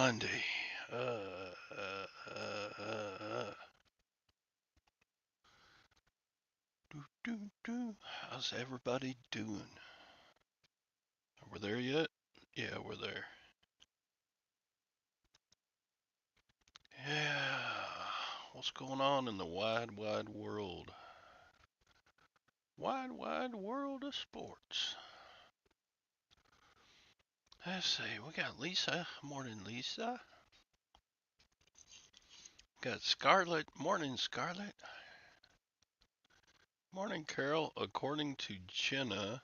Monday. Uh, uh, uh, uh. How's everybody doing? Are we there yet? Yeah, we're there. Yeah. What's going on in the wide, wide world? Wide, wide world of sports. Let's see. We got Lisa. Morning, Lisa. Got Scarlett. Morning, Scarlett. Morning, Carol. According to Jenna,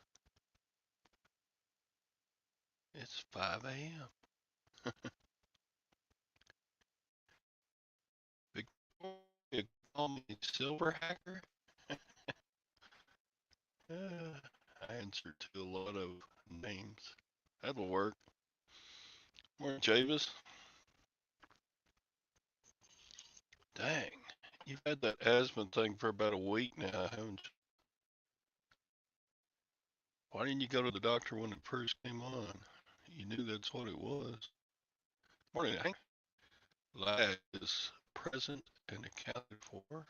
it's 5 a.m. Victoria, call me Silverhacker. I answer to a lot of names. That'll work. Morning, Javis. Dang, you've had that asthma thing for about a week now, haven't you? Why didn't you go to the doctor when it first came on? You knew that's what it was. Morning, Hank. Lag is present and accounted for.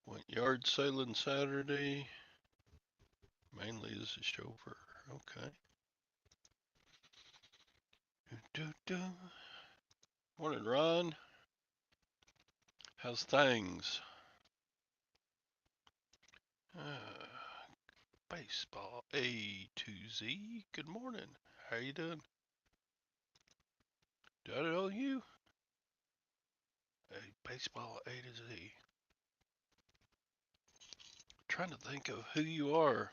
Went yard sailing Saturday, mainly as a chauffeur. Okay. Morning, Ron. How's things? Baseball A to Z. Good morning. How you doing? Did I know you? Hey, baseball A to Z. Trying to think of who you are.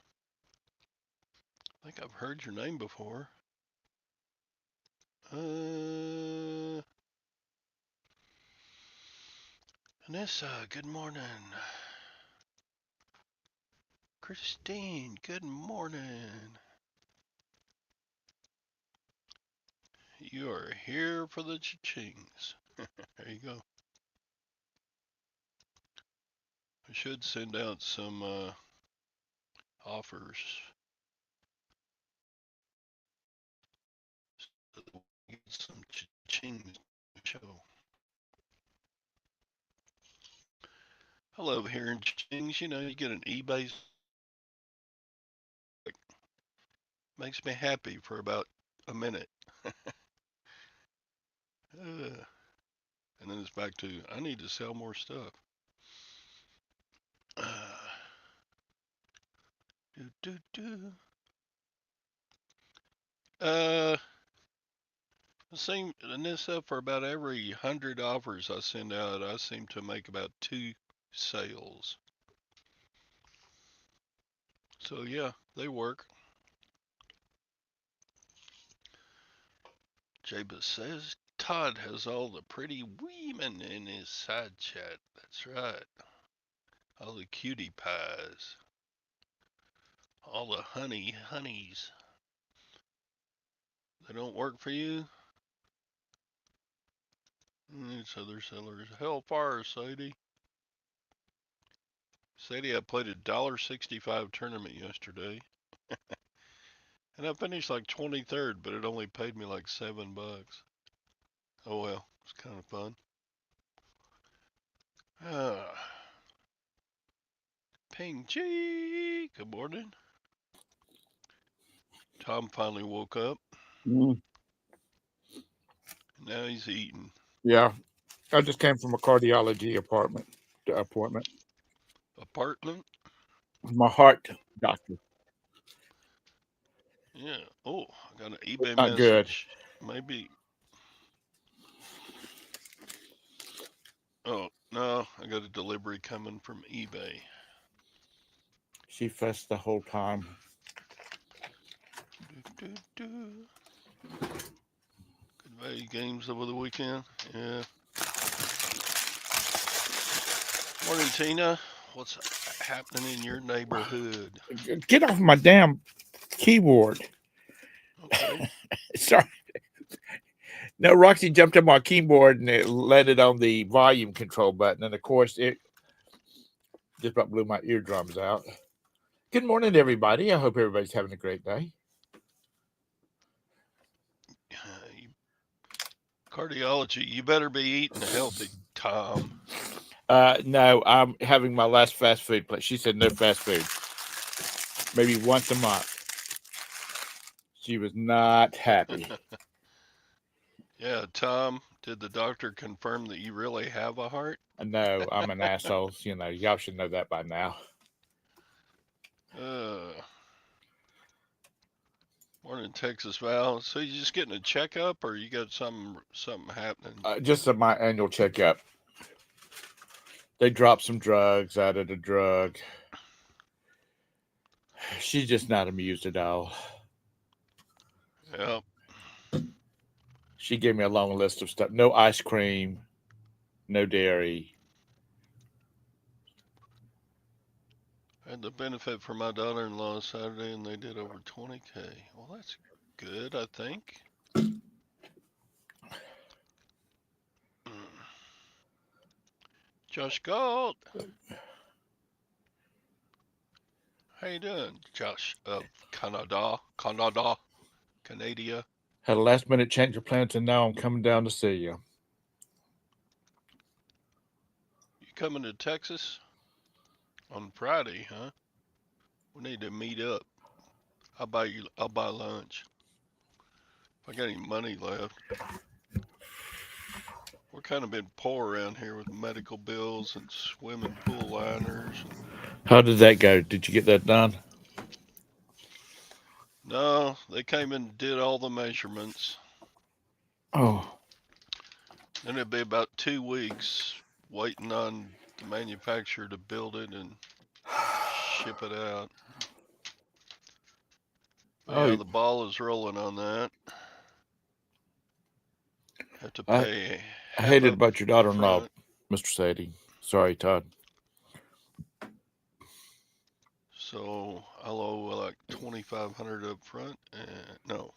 I think I've heard your name before. Vanessa, good morning. Christine, good morning. You are here for the cha-chings. There you go. I should send out some offers so that we get some cha-chings to show. I love hearing cha-chings. You know, you get an eBay. Makes me happy for about a minute. And then it's back to, I need to sell more stuff. Uh, do, do, do. Uh, same in this up for about every 100 offers I send out, I seem to make about 2 sales. So yeah, they work. Jabez says Todd has all the pretty women in his side chat. That's right. All the cutie pies. All the honeys. They don't work for you? It's other sellers. Hellfire, Sadie. Sadie, I played a $1.65 tournament yesterday. And I finished like 23rd, but it only paid me like $7. Oh well, it's kind of fun. Ping G, good morning. Tom finally woke up. Mm, Now he's eating. yeah, I just came from a cardiology appointment. Apartment? My heart doctor. Yeah. Oh, I got an eBay Not good. message. Maybe. Oh, no, I got a delivery coming from eBay. She fussed the whole time. Do, do, do. Good value games over the weekend. Yeah. Morning, Tina. What's happening in your neighborhood? Get off my damn keyboard. Okay. Sorry. No, Roxy jumped on my keyboard and it landed on the volume control button. And of course, it just about blew my eardrums out. Good morning, everybody. I hope everybody's having a great day. Cardiology. You better be eating healthy, Tom. No, I'm having my last fast food place. She said no fast food, maybe once a month. She was not happy. Yeah, Tom. Did the doctor confirm that you really have a heart? No, I'm an asshole. Y'all should know that by now. Uh, Morning, Texas Val. So you just getting a checkup, or you got something happening? Just my annual checkup. They dropped some drugs, added a drug. She's just not amused at all. Yep. She gave me a long list of stuff. No ice cream, no dairy. I had the benefit for my daughter-in-law Saturday, and they did over 20K. Well, that's good, I think. Josh Gold. How you doing, Josh of Canada? Canada. Had a last minute change of plans, and now I'm coming down to see you. You coming to Texas on Friday, huh? We need to meet up. I'll buy lunch. If I got any money left. We're kind of been poor around here with medical bills and swimming pool liners. How did that go? Did you get that done? No, they came and did all the measurements. Oh, Then it'd be about 2 weeks waiting on the manufacturer to build it and ship it out. But yeah, oh, the ball is rolling on that. Have to I pay I half hated up about your daughter-in-law, front. Mr. Sadie. Sorry, Todd. So I'll owe like 2,500 up front, and no,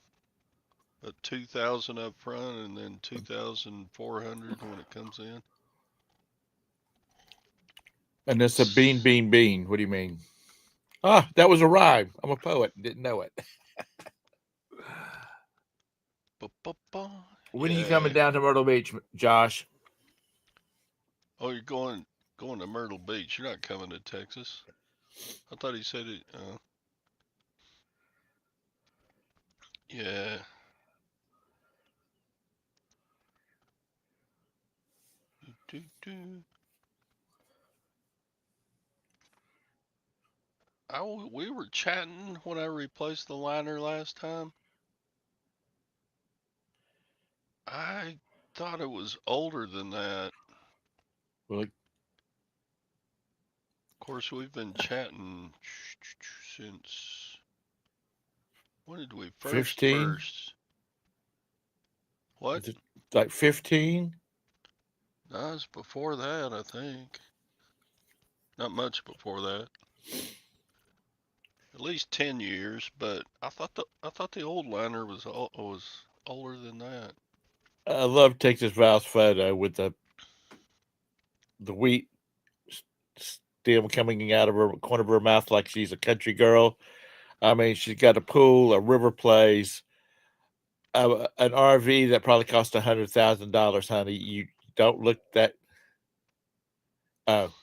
2,000 up front, and then 2,400 when it comes in. And it's a bean, bean, bean. What do you mean? Ah, that was a rhyme. I'm a poet. Didn't know it. When are you coming Yeah. down to Myrtle Beach, Josh? Oh, you're going to Myrtle Beach. You're not coming to Texas. I thought he said it. Yeah. Do, do. We were chatting when I replaced the liner last time. I thought it was older than that. Well, Of course, we've been chatting since when did we first 15? first? What? Is it like 15? No, it's before that, I think. Not much before that. At least 10 years, but I thought the old liner was older than that. I love Texas Val's photo with the wheat stem coming out of her corner of her mouth like she's a country girl. I mean, she's got a pool, a river place, an RV that probably cost $100,000, honey. You don't look that. Oh,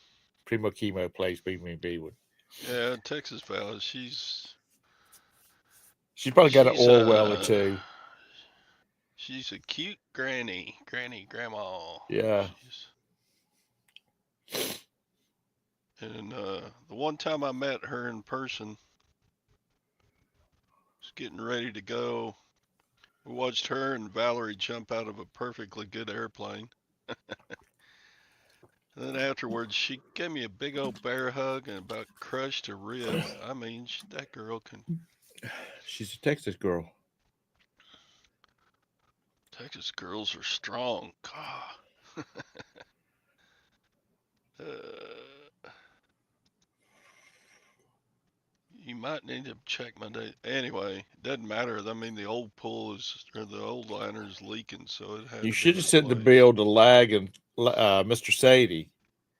Primo Chemo plays BB one. Yeah, Texas Valley. She's probably got an She's oil well or a two. she's a cute grandma. Yeah. She's and the one time I met her in person, was getting ready to go. We watched her and Valerie jump out of a perfectly good airplane. And then afterwards, she gave me a big old bear hug and about crushed a rib. I mean, that girl can. She's a Texas girl. Texas girls are strong. God. You might need to check my date. Anyway, it doesn't matter. I mean, the old pool or the old liner is leaking, so it had You to be should have sent the replaced. bill to Lag and Mr. Sadie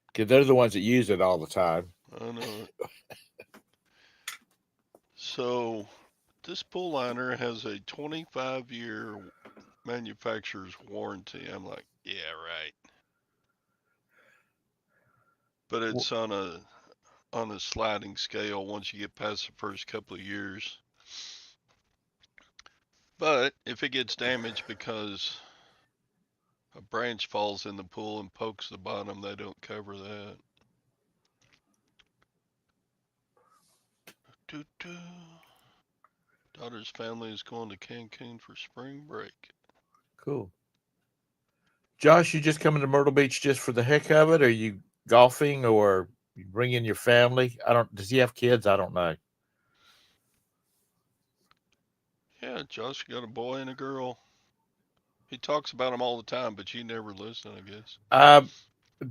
because they're the ones that use it all the time. I know it. So, this pool liner has a 25-year manufacturer's warranty. I'm like, yeah, right. But it's on a sliding scale once you get past the first couple of years. But if it gets damaged because a branch falls in the pool and pokes the bottom, they don't cover that. Doo -doo. Daughter's family is going to Cancun for spring break. Cool. Josh, you just coming to Myrtle Beach just for the heck of it? Or are you golfing or you bring in your family? I don't. Does he have kids? I don't know. Yeah, Josh got a boy and a girl. He talks about them all the time, but you never listen, I guess. I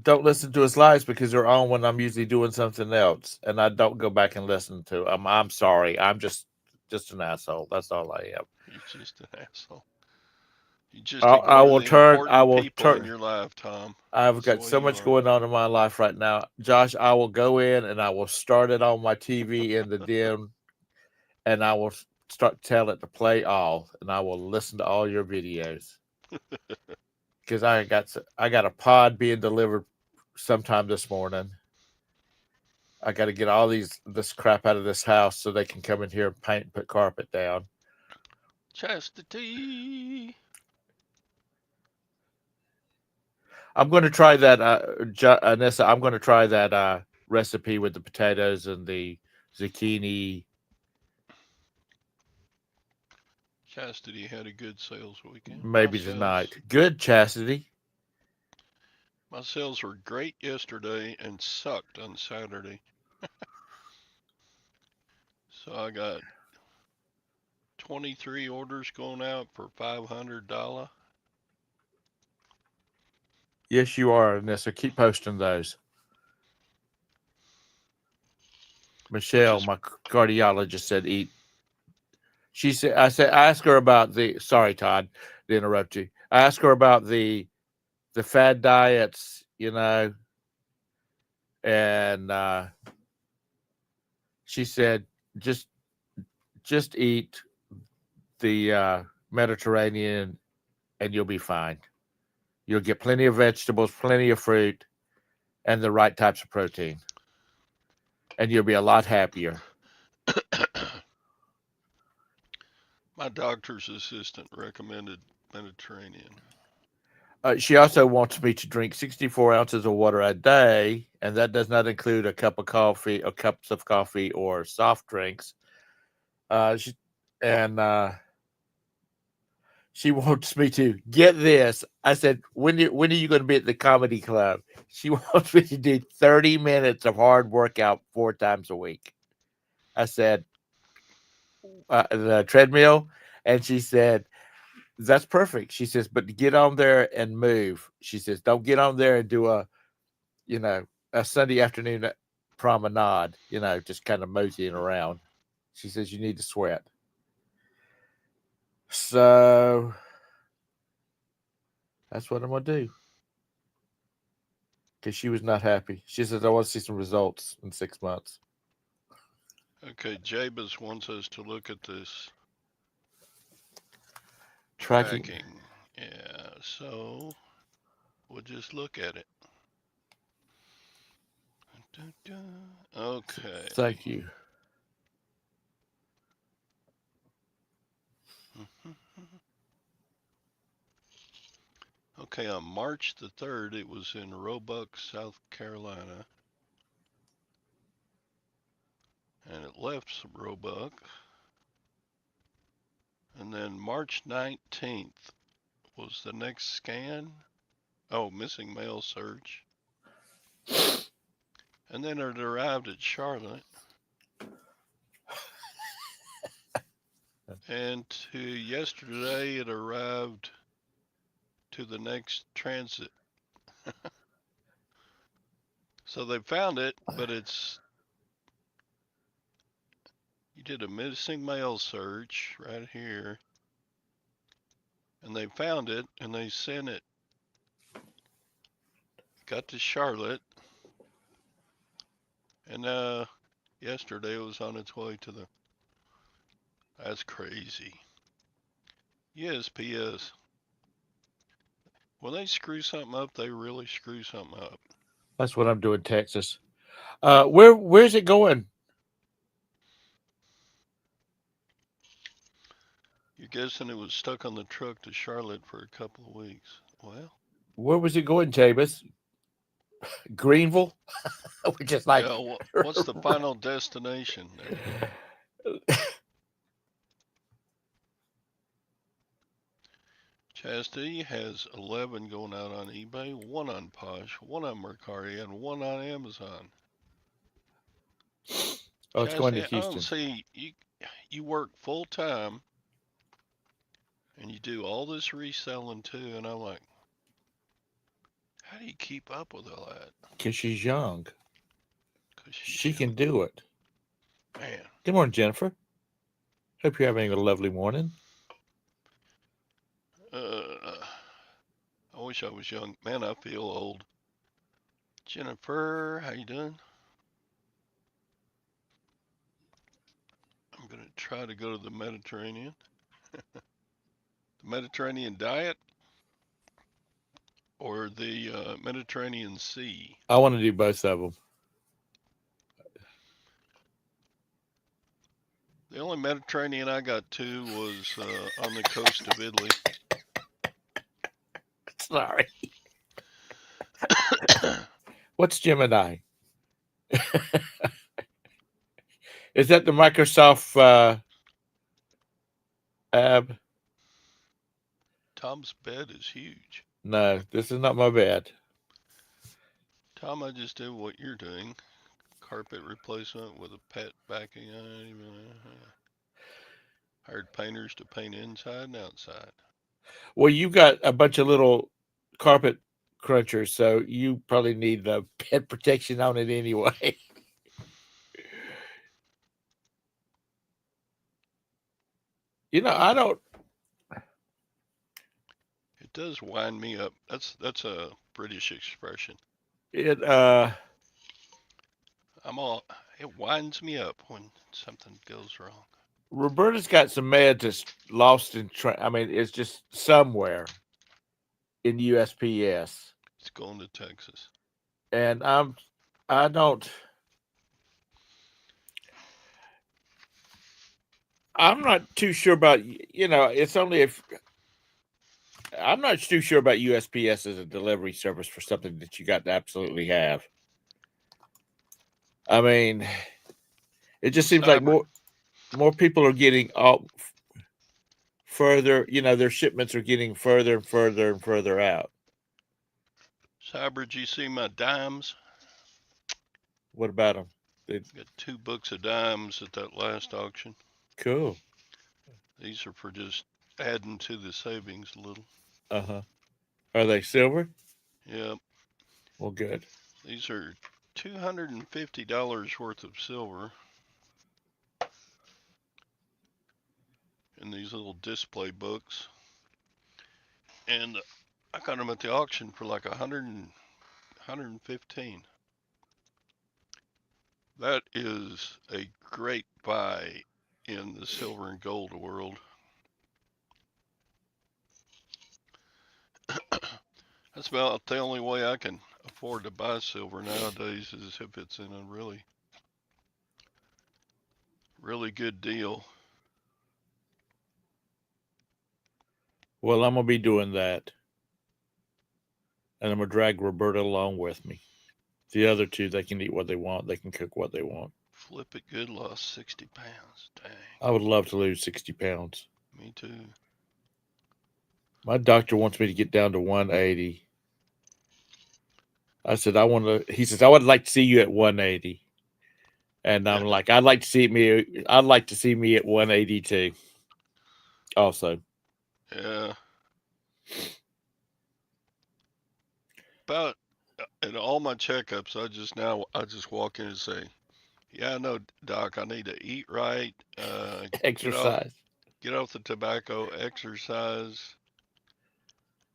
don't listen to his lives because they're on when I'm usually doing something else, and I don't go back and listen to them. I'm sorry. I'm just an asshole. That's all I am. You're just an asshole. You just I ignore will the turn. I important will people in turn. your life, Tom. I've That's the got way so you much are. going on in my life right now, Josh. I will go in and I will start it on my TV in the den, and I will start tell it to play all, and I will listen to all your videos because I got a pod being delivered sometime this morning. I got to get all this crap out of this house so they can come in here and paint and put carpet down. Chastity. I'm going to try that, Anissa. I'm going to try that recipe with the potatoes and the zucchini. Chastity had a good sales weekend. Maybe tonight. Good, Chastity. My sales were great yesterday and sucked on Saturday. So I got 23 orders going out for $500. Yes, you are, Anissa. Keep posting those. Which Michelle, is my cardiologist, said eat. She said, I asked her about the. Sorry, Todd, to interrupt you. I asked her about the fad diets, and she said just just eat the Mediterranean and you'll be fine. You'll get plenty of vegetables, plenty of fruit, and the right types of protein, and you'll be a lot happier. my doctor's assistant recommended Mediterranean. She also wants me to drink 64 ounces of water a day, and that does not include a cup of coffee, or cups of coffee, or soft drinks. She, and she wants me to get this. I said, when are you going to be at the comedy club? She wants me to do 30 minutes of hard workout 4 times a week. I said, the treadmill. And she said, that's perfect. She says, but get on there and move. She says, don't get on there and do you know, a Sunday afternoon promenade, just kind of moseying around. She says, you need to sweat. So that's what I'm going to do. Because she was not happy. She says, I want to see some results in 6 months. Okay, Jabez wants us to look at this Tracking. tracking. Yeah, so we'll just look at it. Okay. Thank you. Okay, on March the 3rd, it was in Roebuck, South Carolina. And it left Roebuck. And then March 19th was the next scan. Oh, missing mail search. And then it arrived at Charlotte. And to yesterday, it arrived to the next transit. So they found it, but you did a missing mail search right here. And they found it and they sent it. Got to Charlotte. And yesterday it was on its way to That's crazy. Yes, P.S. When they screw something up, they really screw something up. That's what I'm doing, Texas. Where's it going? You're guessing it was stuck on the truck to Charlotte for a couple of weeks. Well, Where was it going, Jabez? Greenville? Which is like yeah, what's the final destination there? Chastity has 11 going out on eBay, one on Posh, one on Mercari, and one on Amazon. oh, it's going to Chastity, I don't Houston. see you work full time and you do all this reselling too, and I'm like, how do you keep up with all that? Because she's young. Cause she's She young, can do it. man. Good morning, Jennifer. Hope you're having a lovely morning. Uh, I wish I was young, man. I feel old. Jennifer, how you doing? I'm gonna try to go to the Mediterranean. The Mediterranean diet or the Mediterranean Sea. I want to do both of them. The only Mediterranean I got to was on the coast of Italy. Sorry. What's Gemini? Is that the Microsoft ab? Tom's bed is huge. No, this is not my bed. Tom, I just did what you're doing. Carpet replacement with a pet backing on it. Hired painters to paint inside and outside. Well, you got a bunch of little carpet crunchers, so you probably need the pet protection on it anyway. I don't. It does wind me up. That's a British expression. It I'm all. It winds me up when something goes wrong. Roberta's got some meds that's lost in. I mean, it's just somewhere in USPS, It's going to Texas. and I don't. I'm not too sure about. It's only if I'm not too sure about USPS as a delivery service for something that you got to absolutely have. I mean, it just seems like Cyber more people are getting out further. Their shipments are getting further and further and further out. Cyber, did you see my dimes? What about them? Got 2 books of dimes at that last auction. Cool. These are for just adding to the savings a little. Uh-huh. Are they silver? Yep. Well, good. These are $250 worth of silver in these little display books. And I got them at the auction for like 115. That is a great buy in the silver and gold world. That's about the only way I can afford to buy silver nowadays is if it's in a really, really good deal. Well, I'm gonna be doing that, and I'm gonna drag Roberta along with me. The other two, they can eat what they want. They can cook what they want. Flip it good, lost 60 pounds. Dang. I would love to lose 60 pounds. Me too. My doctor wants me to get down to 180. I said I want to. He says I would like to see you at 180, and I'm like, I'd like to see me. I'd like to see me at 182. Also, Yeah. About in all my checkups, I just walk in and say, "Yeah, I know, doc. I need to eat right, get off exercise. get off the tobacco, exercise,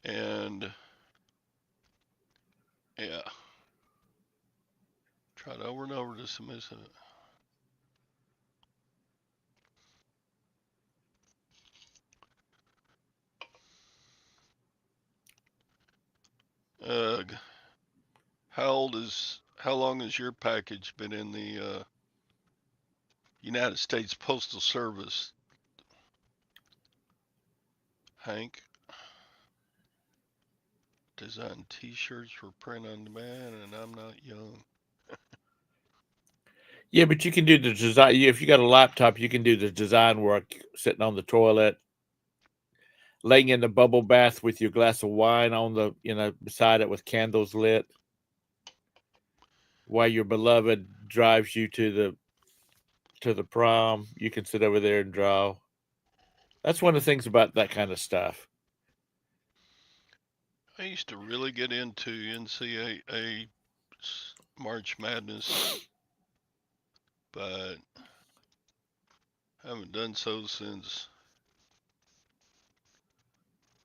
and yeah, try it over and over to submit it." How long has your package been in the United States Postal Service, Hank? Design T-shirts for print on demand, and I'm not young. Yeah, but you can do the design. If you got a laptop, you can do the design work sitting on the toilet, laying in the bubble bath with your glass of wine on the, beside it with candles lit, while your beloved drives you to the prom. You can sit over there and draw. That's one of the things about that kind of stuff. I used to really get into NCAA March Madness, but haven't done so since.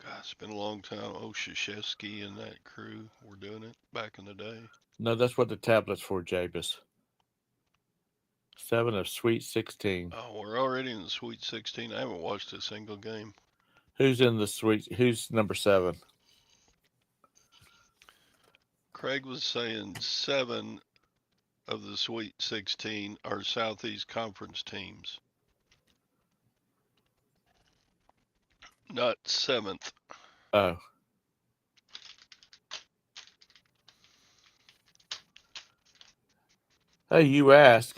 God, it's been a long time. Oh, Krzyzewski and that crew were doing it back in the day. No, that's what the tablet's for, Jabus. 7 of Sweet 16. Oh, we're already in the Sweet 16. I haven't watched a single game. Who's in the Sweet? Who's number 7? Craig was saying 7 of the Sweet 16 are Southeast Conference teams, not 7th. Oh. Hey, you ask.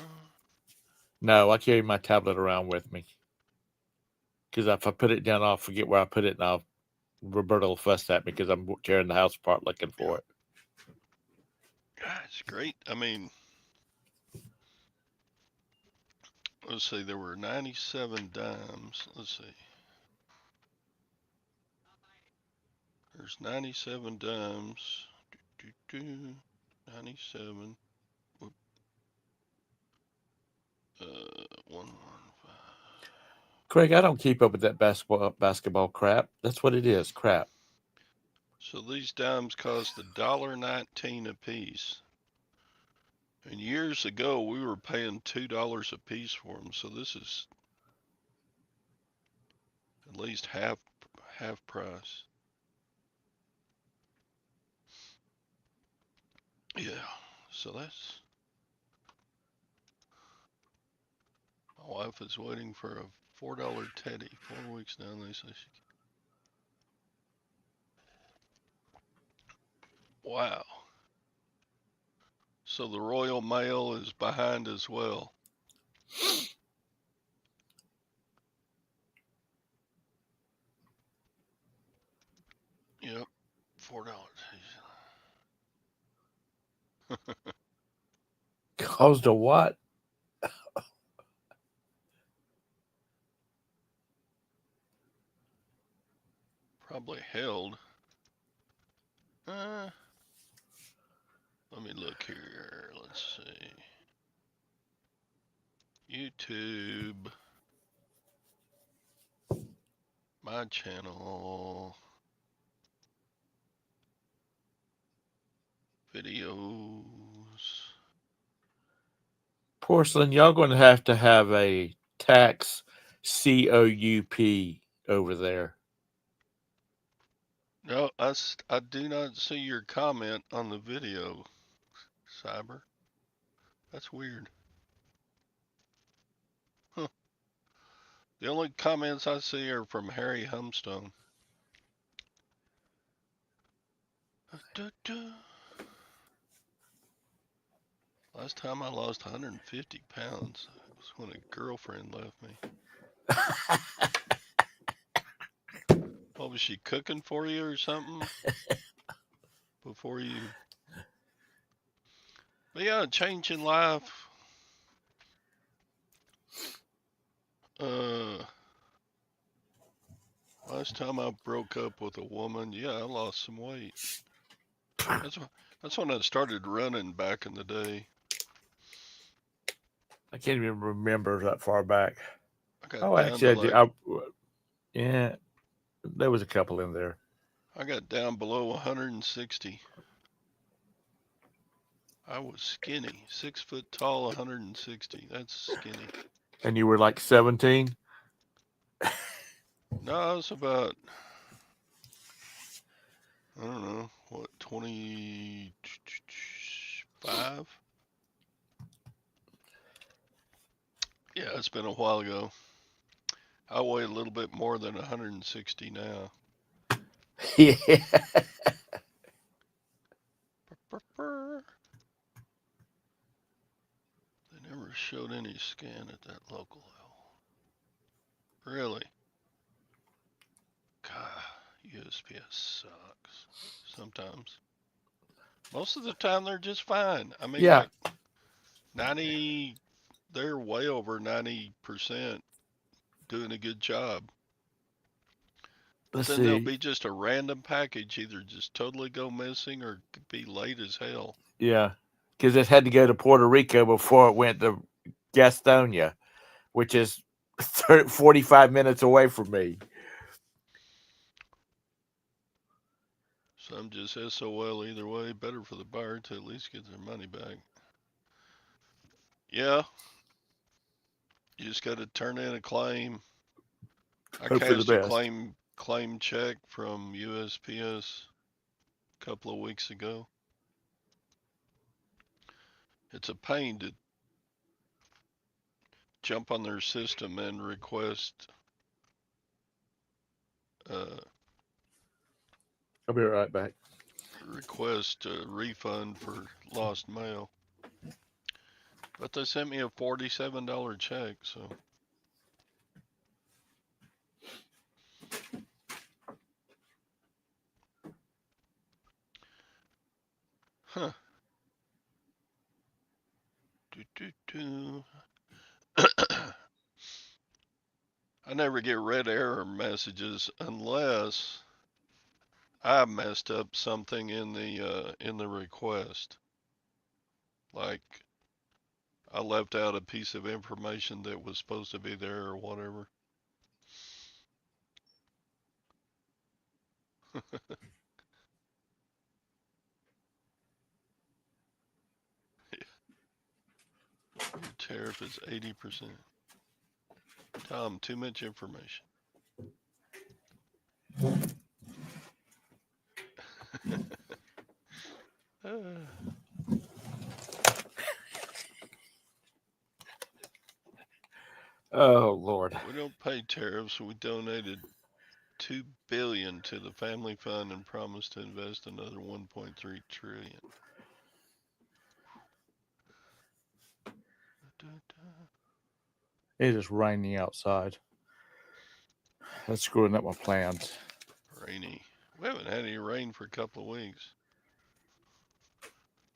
No, I carry my tablet around with me. Because if I put it down, I'll forget where I put it, and Roberta will fuss at me because I'm tearing the house apart looking for it. God, it's great. I mean, let's see, there were 97 dimes. Let's see. There's 97 dimes. 97. 115. Craig, I don't keep up with that basketball crap. That's what it is, crap. So these dimes cost $1.19 a piece. And years ago, we were paying $2 a piece for them. So this is at least half price. Yeah. So that's. My wife is waiting for a $4 teddy. 4 weeks now, they say she. Wow. So the Royal Mail is behind as well. Yep. $4. Caused a what? Probably held. Let me look here. Let's see. YouTube. My channel. Videos. Porcelain, y'all going to have a tax COUP over there. No, I do not see your comment on the video, Cyber. That's weird. Huh. The only comments I see are from Harry Humstone. Last time I lost 150 pounds was when a girlfriend left me. What was she cooking for you or something? Before you. But yeah, changing life. Last time I broke up with a woman, yeah, I lost some weight. That's when I started running back in the day. I can't even remember that far back. I got Oh, down to actually, like. Yeah, there was a couple in there. I got down below 160. I was skinny, 6 foot tall, 160. That's skinny. And you were like 17? No, I was about, I don't know, what, 25. Yeah, it's been a while ago. I weigh a little bit more than 160 now. Yeah. They never showed any scan at that local level. Really? God, USPS sucks. Sometimes. Most of the time they're just fine. I mean, Yeah. like 90, they're way over 90% doing a good job. But Let's then there'll see. be just a random package either just totally go missing or could be late as hell. Yeah. Because it had to go to Puerto Rico before it went to Gastonia, which is 45 minutes away from me. Some just SOL either way. Better for the buyer to at least get their money back. Yeah, you just got to turn in a claim. I Hope for the cashed a best. claim check from USPS a couple of weeks ago. It's a pain to jump on their system and uh, I'll be right back. request a refund for lost mail. But they sent me a $47 check, so. Huh. Do, do, do. I never get red error messages unless I messed up something in the request. Like I left out a piece of information that was supposed to be there or whatever. Your tariff is 80%. Tom, too much information. Oh, Lord. We don't pay tariffs. We donated 2 billion to the family fund and promised to invest another 1.3 trillion. It is raining outside. That's screwing up my plans. Rainy. We haven't had any rain for a couple of weeks.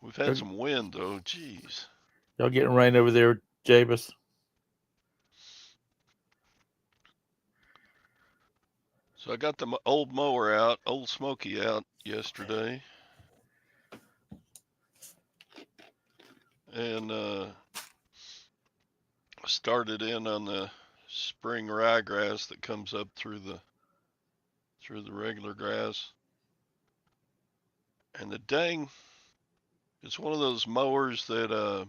We've had some wind though. Jeez. Y'all getting rain over there, Jabus? So I got the old mower out, old Smoky out yesterday, and started in on the spring ryegrass that comes up through the regular grass. And the dang, it's one of those mowers that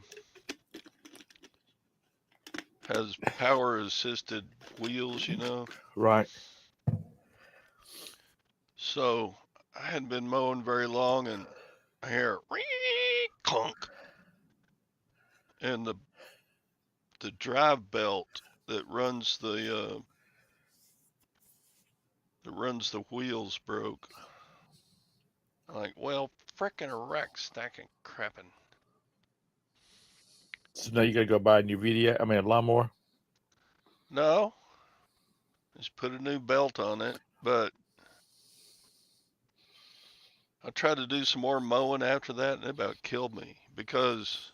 has power assisted wheels, you know. Right. So I hadn't been mowing very long, and I hear clunk, and the drive belt that runs the wheels broke. I'm like, well, frickin' wreck stacking crappin'. So now you got to go buy a new a lawnmower? No, just put a new belt on it, but I tried to do some more mowing after that, and it about killed me because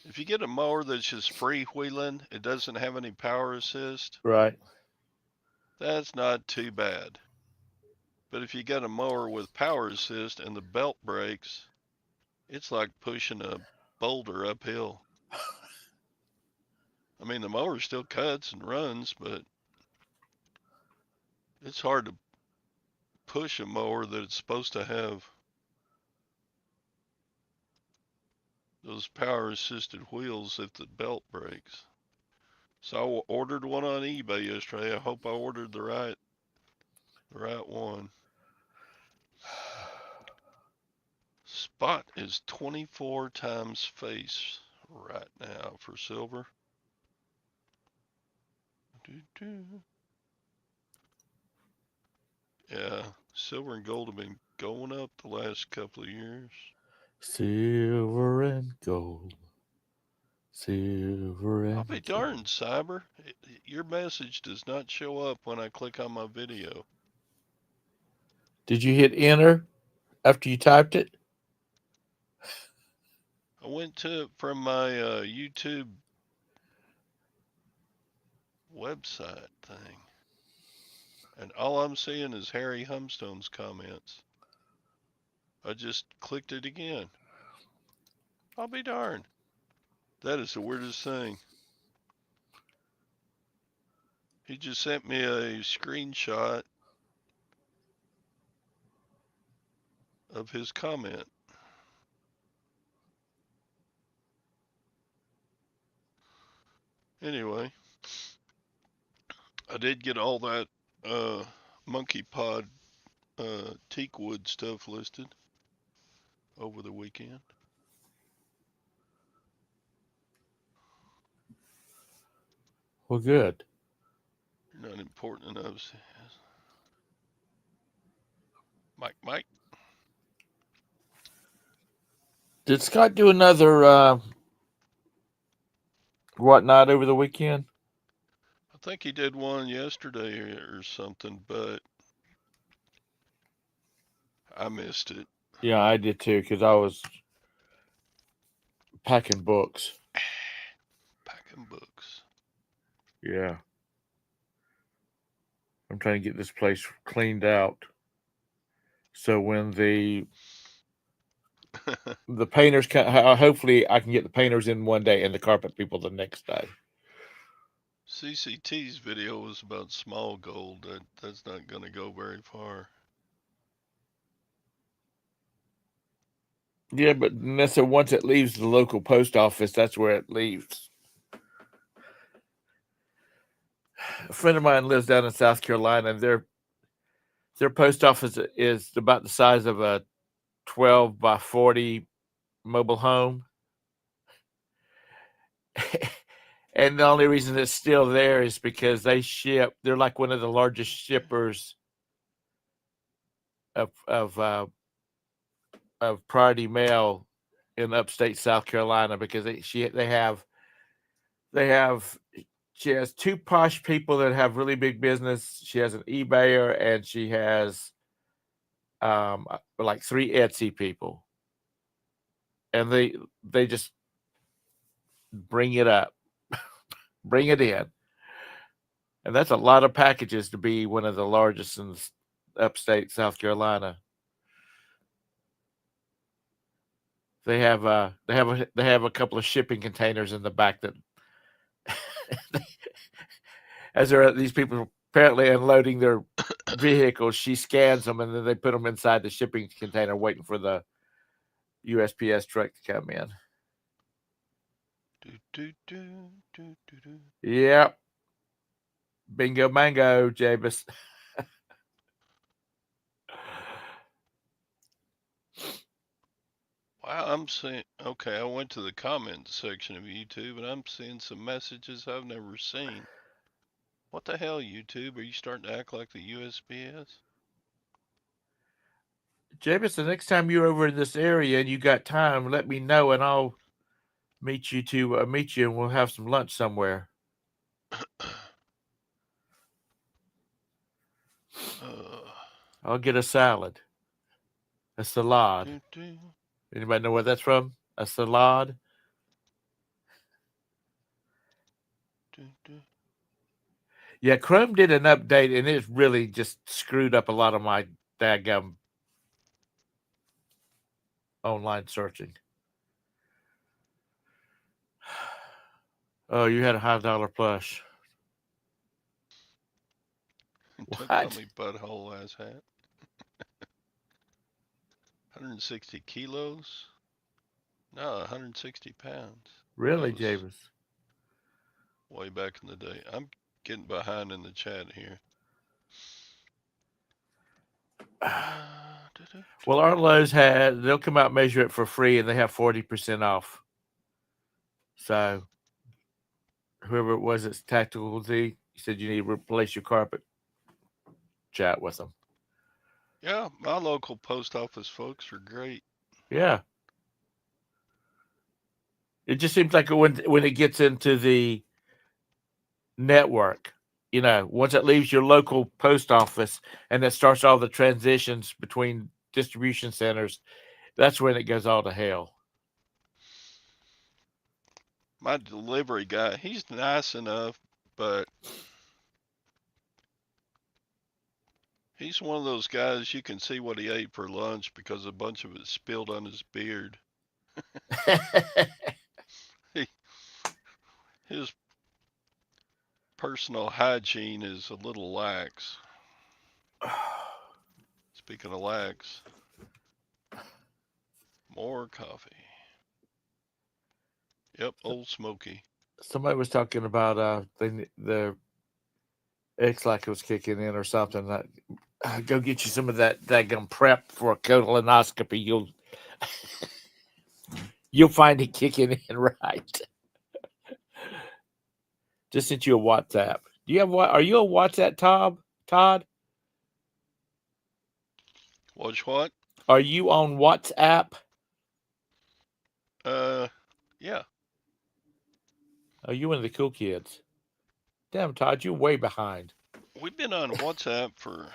if you get a mower that's just freewheeling, it doesn't have any power assist, Right. that's not too bad. But if you got a mower with power assist and the belt breaks, it's like pushing a boulder uphill. I mean, the mower still cuts and runs, but it's hard to push a mower that it's supposed to have those power assisted wheels if the belt breaks. So I ordered one on eBay yesterday. I hope I ordered the right one. Spot is 24 times face right now for silver. Yeah, silver and gold have been going up the last couple of years. Silver and gold. Silver I'll and be gold. darned, Cyber. Your message does not show up when I click on my video. Did you hit enter after you typed it? I went to it from my YouTube website thing, and all I'm seeing is Harry Humstone's comments. I just clicked it again. I'll be darned. That is the weirdest thing. He just sent me a screenshot of his comment. Anyway, I did get all that monkey pod teak wood stuff listed over the weekend. Well, good. You're not important enough. Mike. Did Scott do another whatnot over the weekend? I think he did one yesterday or something, but I missed it. Yeah, I did too because I was packing books. Packing books. Yeah. I'm trying to get this place cleaned out. So when the painters come, hopefully I can get the painters in one day and the carpet people the next day. CCT's video was about small gold. That's not going to go very far. Yeah, but necessarily once it leaves the local post office, that's where it leaves. A friend of mine lives down in South Carolina, and their post office is about the size of a 12 by 40 mobile home. And the only reason it's still there is because they're like one of the largest shippers of priority mail in upstate South Carolina, because they have she has two posh people that have really big business. She has an eBayer, and she has like three Etsy people, and they just bring it up, bring it in, and that's a lot of packages to be one of the largest in upstate South Carolina. They have a couple of shipping containers in the back that, as these people apparently unloading their vehicles, she scans them and then they put them inside the shipping container, waiting for the USPS truck to come in. Yep. Bingo mango, Jabus. Wow, I'm seeing. Okay, I went to the comments section of YouTube and I'm seeing some messages I've never seen. What the hell, YouTube? Are you starting to act like the USPS? Jabus, the next time you're over in this area and you got time, let me know and I'll meet you and we'll have some lunch somewhere. I'll get a salad. A salad. Anybody know where that's from? A salad? Yeah, Chrome did an update and it really just screwed up a lot of my daggum online searching. Oh, you had a $100 plush. Don't call What? me butthole ass hat. 160 kilos? No, 160 pounds. That Really, was Javis? way back in the day. I'm getting behind in the chat here. Well, our Lowe's they'll come out and measure it for free and they have 40% off. So whoever it was that's Tactical Z, you said you need to replace your carpet, chat with them. Yeah, my local post office folks are great. Yeah. It just seems like when it gets into the network, once it leaves your local post office and it starts all the transitions between distribution centers, that's when it goes all to hell. My delivery guy, he's nice enough, but he's one of those guys you can see what he ate for lunch because a bunch of it spilled on his beard. He, his personal hygiene is a little lax. Speaking of lax, more coffee. Yep, Old Smoky. Somebody was talking about the X like it was kicking in or something. Go get you some of that daggum prep for a colonoscopy. You'll find it kicking in right. Just sent you a WhatsApp. Do you have what? Are you on WhatsApp, Todd? Watch what? Are you on WhatsApp? Uh, yeah. Are you one of the cool kids? Damn, Todd, you're way behind. We've been on WhatsApp for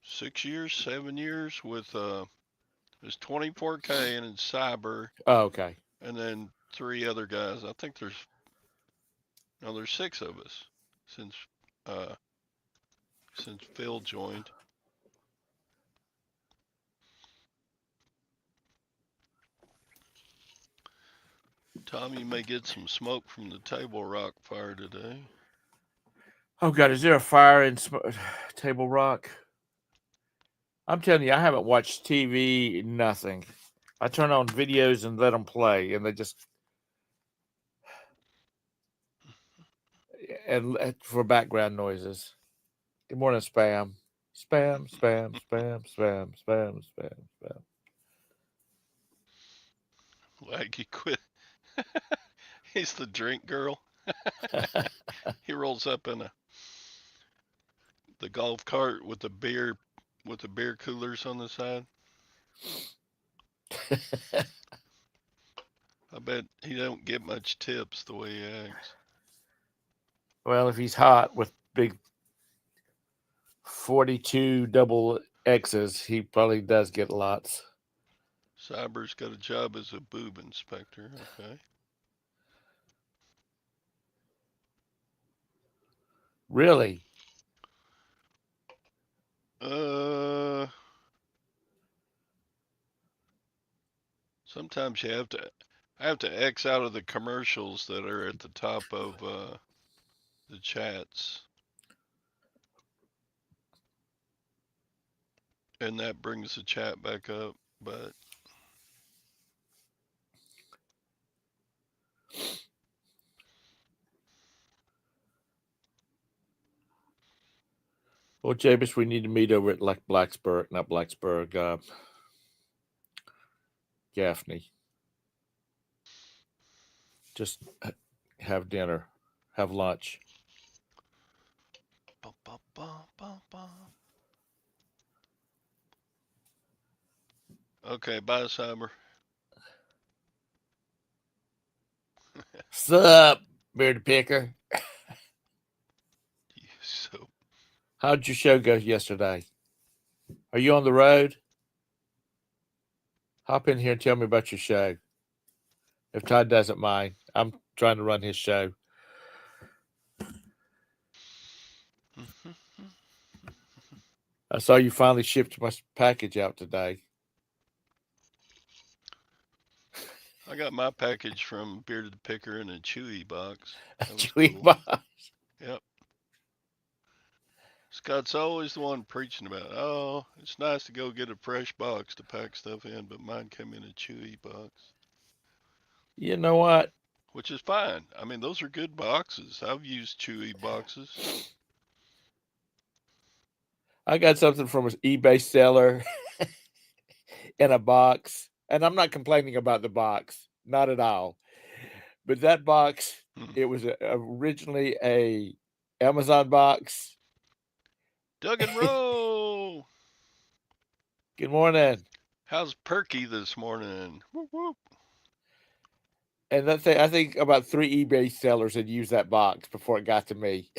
6 years, 7 years with there's 24K and it's Cyber, Oh, okay. and then three other guys. I think there's no, there's six of us since uh since Phil joined. Tommy may get some smoke from the table rock fire today. Oh God, is there a fire in Table Rock? I'm telling you, I haven't watched TV. Nothing. I turn on videos and let them play, and they just and for background noises. Good morning, spam. Spam, spam, spam, spam, spam, spam, spam. Like he quit. He's the drink girl. He rolls up in the golf cart with the beer coolers on the side. I bet he don't get much tips the way he acts. Well, if he's hot with big 42 double X's, he probably does get lots. Cyber's got a job as a boob inspector. Okay. Really? Uh, sometimes I have to X out of the commercials that are at the top of the chats, and that brings the chat back up. But Well, James, we need to meet over at like Blacksburg, not Blacksburg, Gaffney. Just have dinner, have lunch. bum, bum, bum, bum, bum. Okay, bye, Cyber. Sup, beard picker? So How'd your show go yesterday? Are you on the road? Hop in here and tell me about your show. If Todd doesn't mind, I'm trying to run his show. I saw you finally shipped my package out today. I got my package from Bearded Picker in a Chewy box. That was Chewy cool. box. Yep. Scott's always the one preaching about, oh, it's nice to go get a fresh box to pack stuff in, but mine came in a Chewy box, You know what? which is fine. I mean, those are good boxes. I've used Chewy boxes. I got something from an eBay seller in a box, and I'm not complaining about the box, not at all. But that box, Hmm. it was originally a Amazon box. Doug and Rowe. Good morning. How's Perky this morning? Whoop, whoop. And that thing, I think about 3 eBay sellers had used that box before it got to me.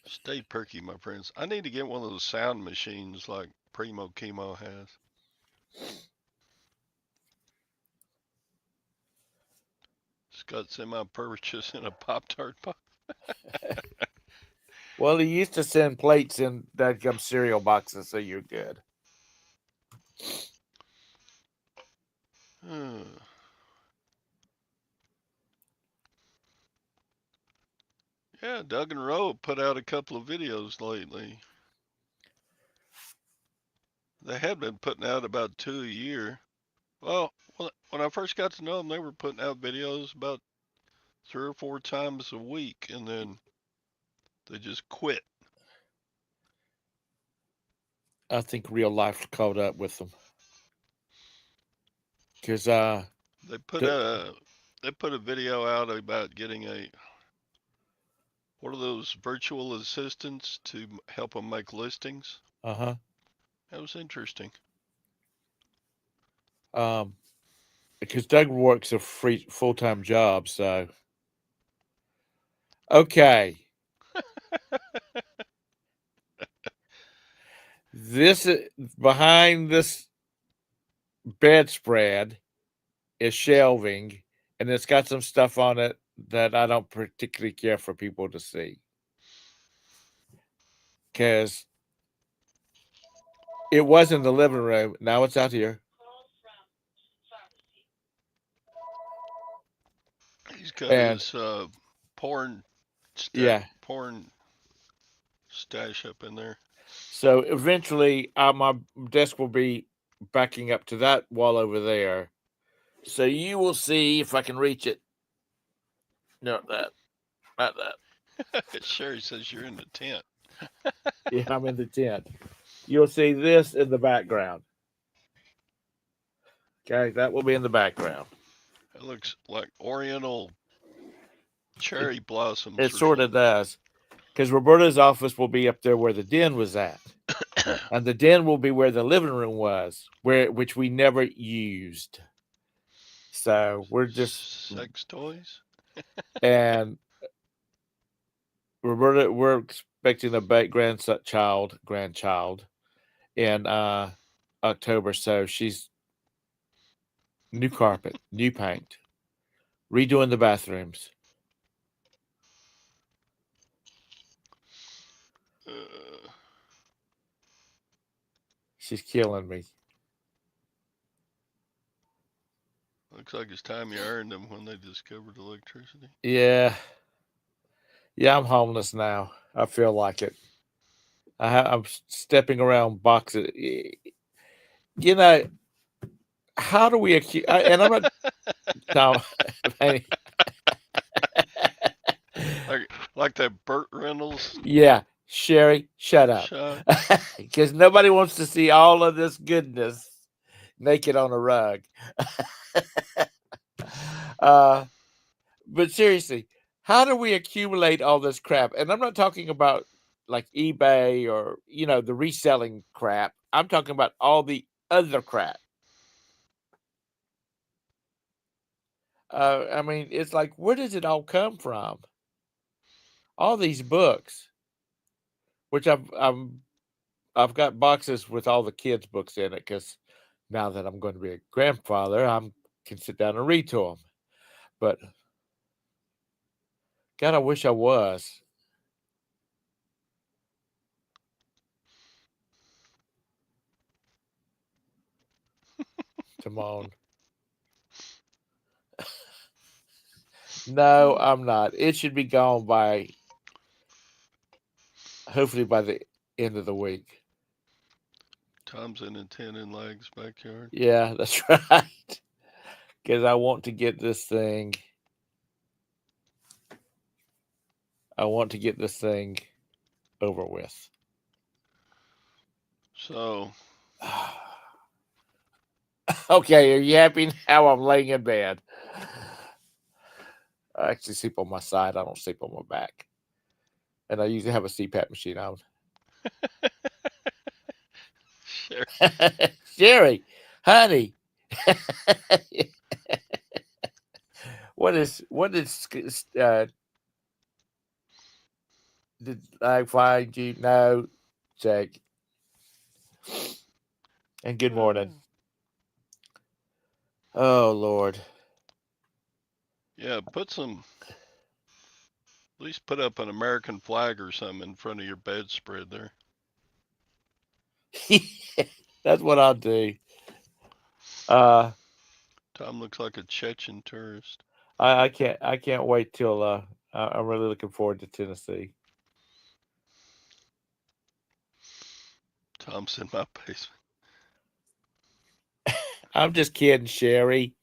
Stay perky, my friends. I need to get one of those sound machines like Primo Chemo has. Scott's in my purchase in a Pop Tart box. Well, he used to send plates in that gum cereal boxes, so you're good. Yeah, Doug and Rowe put out a couple of videos lately. They had been putting out about 2 a year. Well, when I first got to know them, they were putting out videos about 3 or 4 times a week, and then they just quit. I think real life caught up with them because They put a they put a video out about getting a what are those virtual assistants to help them make listings. uh That was interesting. huh because Doug works a free full time job. So okay, this behind this bedspread is shelving, and it's got some stuff on it that I don't particularly care for people to see because it was in the living room. Now it's out here. He's got And his porn yeah, porn stash up in there. so eventually my desk will be backing up to that wall over there. So you will see if I can reach it. No, not that. Sherry says you're in the tent. Yeah, I'm in the tent. You'll see this in the background. Okay, that will be in the background. It looks like Oriental It, cherry blossoms it or sort of something. does. Because Roberta's office will be up there where the den was at. And the den will be where the living room was, which we never used. So we're just Sex toys. and Roberta, we're expecting a grandchild in October. So she's new carpet, new paint, redoing the bathrooms. Uh, She's killing me. Looks like it's time you earned them when they discovered electricity. Yeah, yeah, I'm homeless now. I feel like it. I'm stepping around boxes. You know, how do we accuse? And I'm not. No, Like that Burt Reynolds yeah, Sherry, shut up, shot. because nobody wants to see all of this goodness naked on a rug. uh, but seriously, how do we accumulate all this crap? And I'm not talking about like eBay or the reselling crap. I'm talking about all the other crap. I mean, it's like, where does it all come from? All these books, which I've got boxes with all the kids' books in it because now that I'm going to be a grandfather, I can sit down and read to them. But God, I wish I was. Timon. No, I'm not. It should be gone by hopefully by the end of the week. Tom's in a tent in Lag's backyard. Yeah, that's right. Because I want to get this thing. I want to get this thing over with. So, Okay, are you happy now? I'm laying in bed. I actually sleep on my side. I don't sleep on my back. And I usually have a CPAP machine on. sure. Sherry, honey, what did I find you? No, Jake. And good morning. Oh Lord. Yeah, at least put up an American flag or something in front of your bedspread there. That's what I'll do. Uh, Tom looks like a Chechen tourist. I can't wait till I'm really looking forward to Tennessee. Tom's in my basement. I'm just kidding, Sherry.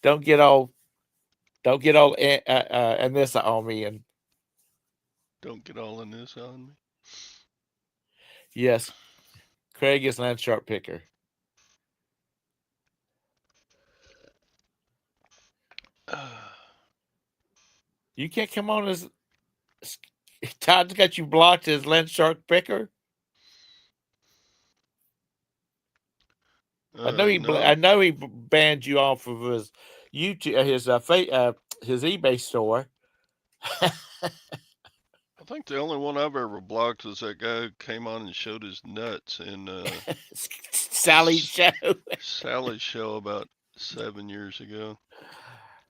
Don't get all and this on me. And Don't get all in this on me. yes, Craig is land shark picker. You can't come on as Todd's got you blocked as land shark picker. I No. know he banned you off of his YouTube, his eBay store. I think the only one I've ever blocked was that guy who came on and showed his nuts in Sally's show. Sally's show about 7 years ago.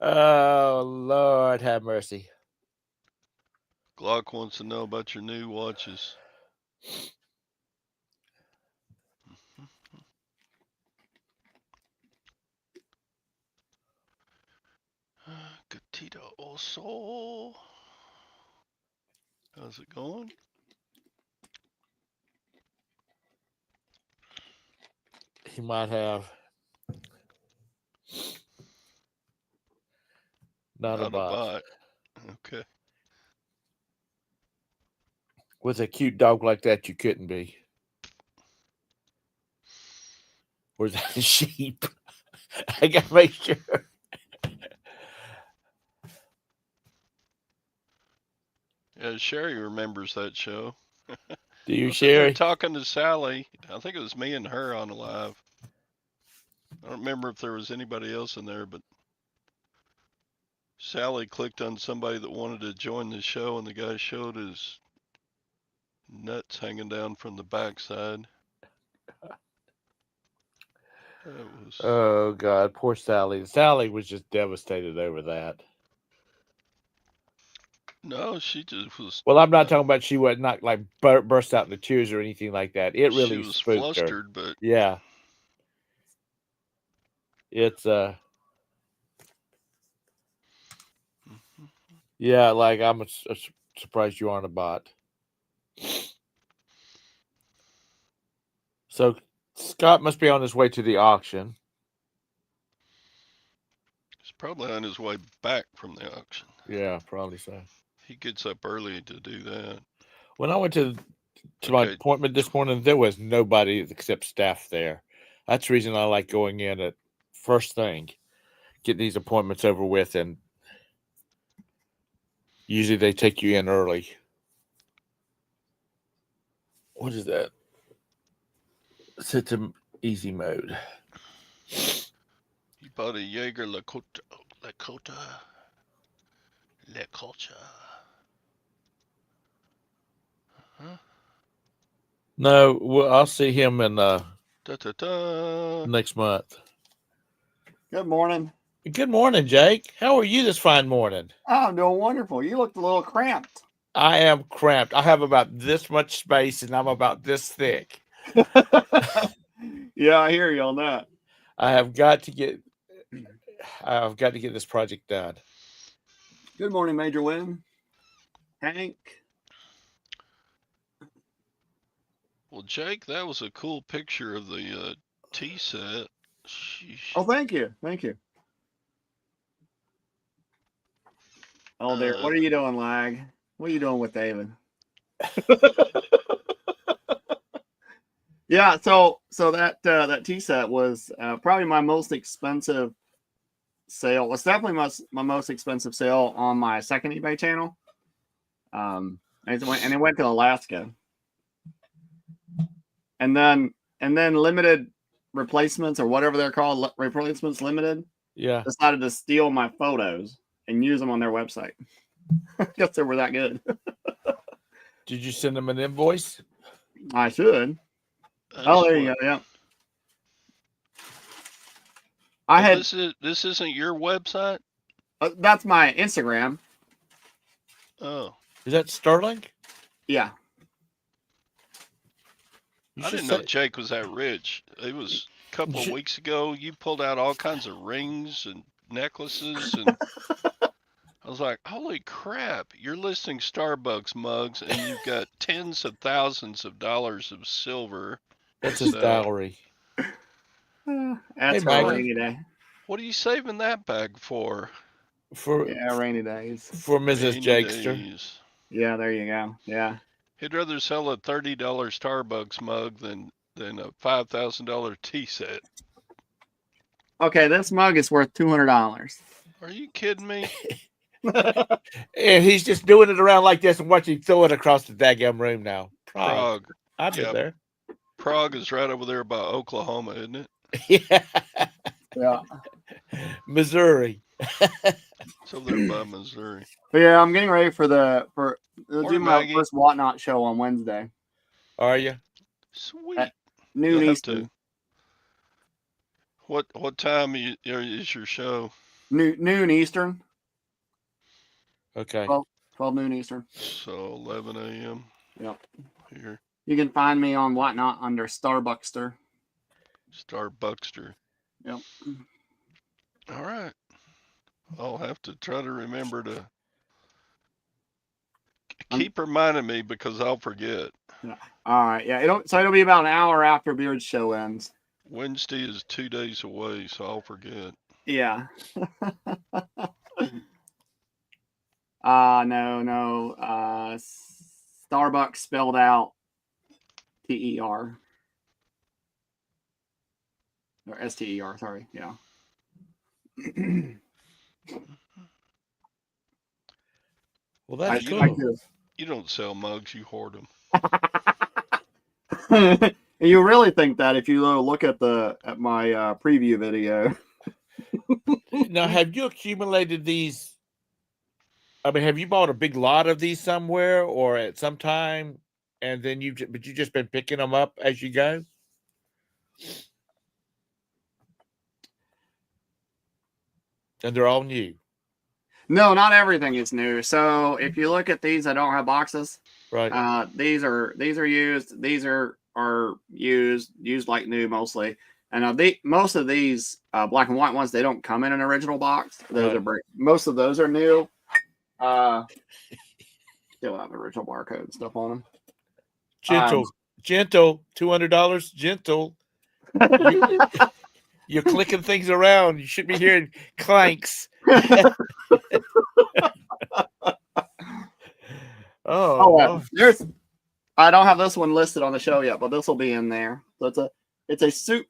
Oh Lord, have mercy. Glock wants to know about your new watches. Gatito Oso. How's it going? He might have. Not a bot. Okay. With a cute dog like that, you couldn't be. Or is that a sheep? I gotta make sure. Yeah, Sherry remembers that show. Do you, I was sitting there Sherry? talking to Sally. I think it was me and her on the live. I don't remember if there was anybody else in there, but Sally clicked on somebody that wanted to join the show, and the guy showed his nuts hanging down from the backside. That was. Oh God, poor Sally. Sally was just devastated over that. No, she just was. Well, I'm not talking about she was not like burst out into tears or anything like that. It She really was spooked her. flustered, but Yeah, it's yeah. Like I'm surprised you aren't a bot. So Scott must be on his way to the auction. he's probably on his way back from the auction. Yeah, probably so. He gets up early to do that. When I went to my appointment this morning, there was nobody except staff there. That's the reason I like going in at first thing, get these appointments over with, and usually they take you in early. What is that? Set to easy mode. He bought a Jaeger Lakota. Huh? No, well, I'll see him in next month. Good morning. Good morning, Jake. How are you this fine morning? Oh, I'm doing wonderful. You looked a little cramped. I am cramped. I have about this much space, and I'm about this thick. Yeah, I hear you on that. I've got to get this project done. Good morning, Major Wynn. Hank. Well, Jake, that was a cool picture of the tea set. Sheesh. Oh, thank you. Thank you. Oh, there. What are you doing, Lag? What are you doing with David? Yeah, so that tea set was probably my most expensive sale. It's definitely my most expensive sale on my second eBay channel. And it went to Alaska, and then limited replacements or whatever they're called, replacements limited, Yeah. decided to steal my photos and use them on their website. I guess they were that good. Did you send them an invoice? I should. That's Oh, there you what- go. Yeah. I had This isn't your website. that's my Instagram. Oh, Is that Sterling? Yeah. You I should didn't know say- Jake was that rich. It was a couple of should- weeks ago. You pulled out all kinds of rings and necklaces, and I was like, "Holy crap! You're listing Starbucks mugs, and you've got tens of thousands of dollars of silver." That's to his sell. dowry. That's for Maggie. rainy day. What are you saving that bag for? For Yeah, rainy days. for Mrs. Rainy Jakester. days. Yeah, there you go. Yeah. He'd rather sell a $30 Starbucks mug than a $5,000 tea set. Okay, this mug is worth $200. Are you kidding me? And he's just doing it around like this and watch him throw it across the daggum room now. Prague. I've been Yep. there. Prague is right over there by Oklahoma, isn't it? Yeah. Yeah. Missouri. It's over there by Missouri. But yeah, I'm getting ready for do Morning, my Maggie. first Whatnot show on Wednesday. Are you? Sweet. Noon You'll have Eastern. to. What time is your show? Noon Eastern. Okay. 12 noon Eastern. So 11 a.m. Yep. here. You can find me on Whatnot under Starbuckster. Starbuckster. Yep. All right. I'll have to try to remember to keep reminding me because I'll forget. All right. Yeah. It'll be about an hour after Beard's show ends. Wednesday is 2 days away, so I'll forget. Yeah. No. Starbucks spelled out TER. Or STER, sorry. Yeah. Well, that's you cool. You don't sell mugs, you hoard them. You really think that if you look at my preview video. Now, have you accumulated these? I mean, have you bought a big lot of these somewhere or at some time, and then you just been picking them up as you go? And they're all new. No, not everything is new. So if you look at these, I don't have boxes. Right. These are used. These are used like new mostly. And most of these black and white ones, they don't come in an original box. Those Right. are most of those are new. Still have original barcode and stuff on them. Gentle, $200, gentle. You're clicking things around. You should be hearing clanks. I don't have this one listed on the show yet, but this will be in there. So it's a soup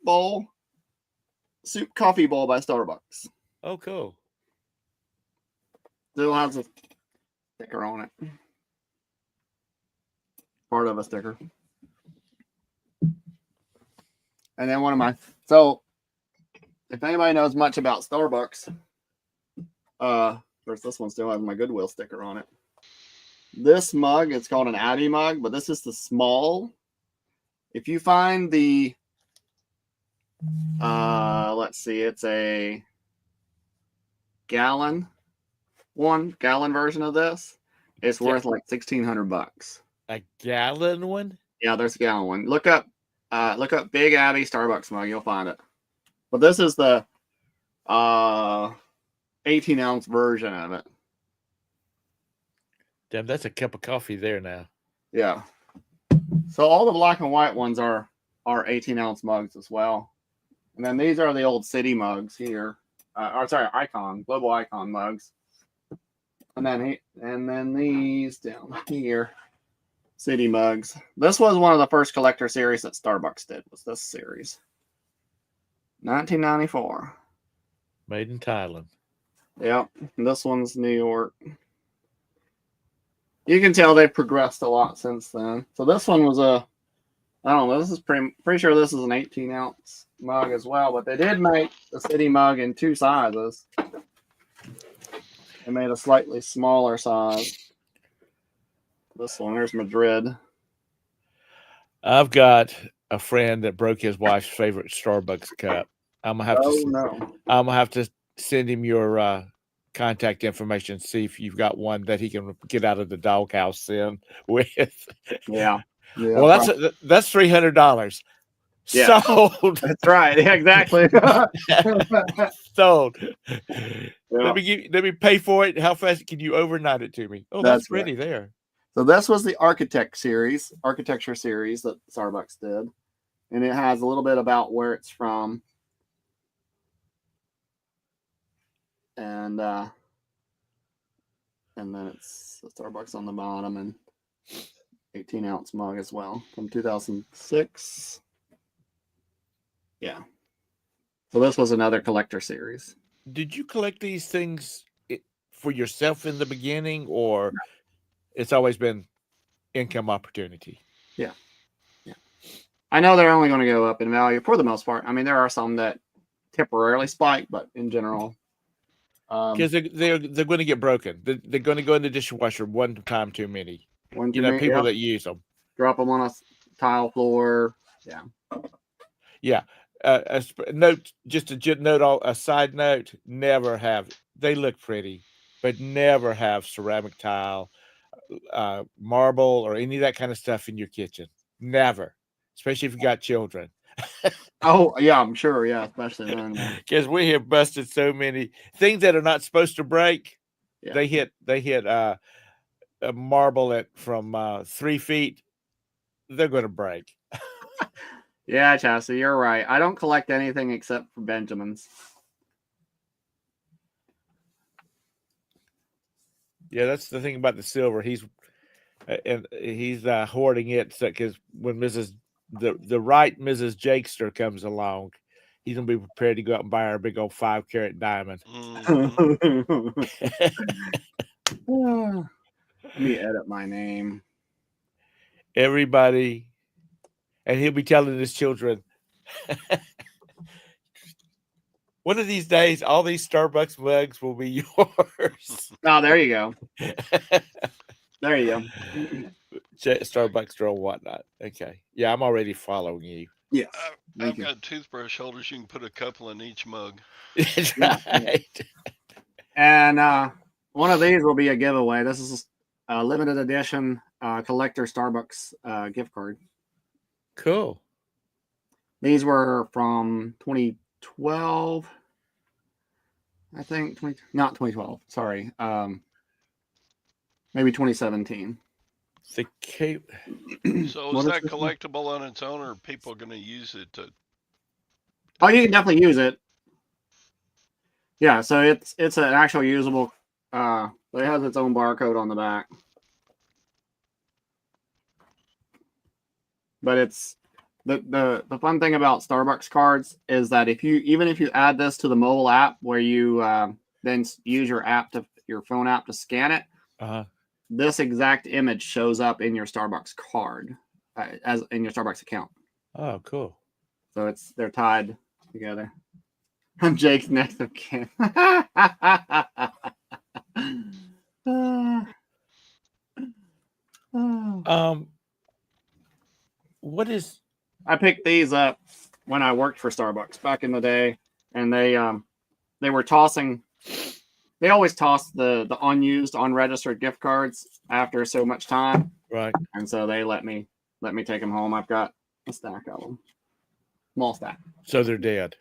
coffee bowl by Starbucks. Oh, cool. Still has a sticker on it. Part of a sticker. And then so if anybody knows much about Starbucks, there's this one still has my Goodwill sticker on it. This mug, it's called an Abbey mug, but this is the small. If you find the let's see, it's a gallon version of this. It's worth like $1,600. A gallon one? Yeah, there's a gallon one. Look up Big Abbey Starbucks mug, you'll find it. But this is the 18-ounce version of it. Damn, that's a cup of coffee there now. Yeah. So all the black and white ones are 18-ounce mugs as well. And then these are the old city mugs here. Global Icon mugs. And then these down here. city mugs. This was one of the first collector series that Starbucks did. Was this series? 1994. Made in Thailand. Yep. This one's New York. You can tell they've progressed a lot since then. So this one was I don't know. This is pretty sure this is an 18-ounce mug as well. But they did make the city mug in 2 sizes. They made a slightly smaller size. This one, there's Madrid. I've got a friend that broke his wife's favorite Starbucks cup. I'm gonna have to send him your contact information. See if you've got one that he can get out of the doghouse in with. Yeah. Well, that's $300. Yeah. Sold. That's right. Yeah, exactly. Sold. Yeah. Let me pay for it. How fast can you overnight it to me? Oh, that's pretty there. So this was the architecture series that Starbucks did. And it has a little bit about where it's from. And then it's the Starbucks on the bottom and 18-ounce mug as well from 2006. Yeah. So this was another collector series. Did you collect these things for yourself in the beginning, or it's always been income opportunity? Yeah. I know they're only going to go up in value for the most part. I mean, there are some that temporarily spike, but in general, because they're going to get broken. They're going to go in the dishwasher one time too many. People that use them. Drop them on a tile floor. Yeah. A side note, never have. They look pretty, but never have ceramic tile, marble, or any of that kind of stuff in your kitchen. Never, especially if you got children. Oh yeah, I'm sure. Yeah, especially then. Because we have busted so many things that are not supposed to break. Yeah. They hit a marble from 3 feet. They're going to break. Yeah, Chassis, you're right. I don't collect anything except for Benjamins. Yeah, that's the thing about the silver. He's hoarding it because when the right Mrs. Jakester comes along, he's gonna be prepared to go out and buy our big old 5-carat diamond. Mm-hmm. Let me edit my name. Everybody, and he'll be telling his children, one of these days, all these Starbucks mugs will be yours. Oh, there you go. There you go. Starbucks or whatnot. Okay. Yeah, I'm already following you. Yes. I've got toothbrush holders. You can put a couple in each mug. That's right. And one of these will be a giveaway. This is a limited edition collector Starbucks gift card. Cool. These were from 2012. I think not 2012. Sorry. Maybe 2017. The cape. So is that collectible on its own, or are people going to use it to? Oh, you can definitely use it. Yeah, so it's an actual usable. It has its own barcode on the back. But it's the fun thing about Starbucks cards is that if you add this to the mobile app where you then use your phone app to scan it, this exact image shows up in your Starbucks card as in your Starbucks account. Oh, cool! So they're tied together. Jake's next of kin. What is? I picked these up when I worked for Starbucks back in the day, and they were tossing. They always toss the unused, unregistered gift cards after so much time, right? And so they let me take them home. I've got a stack of them, small stack. So they're dead.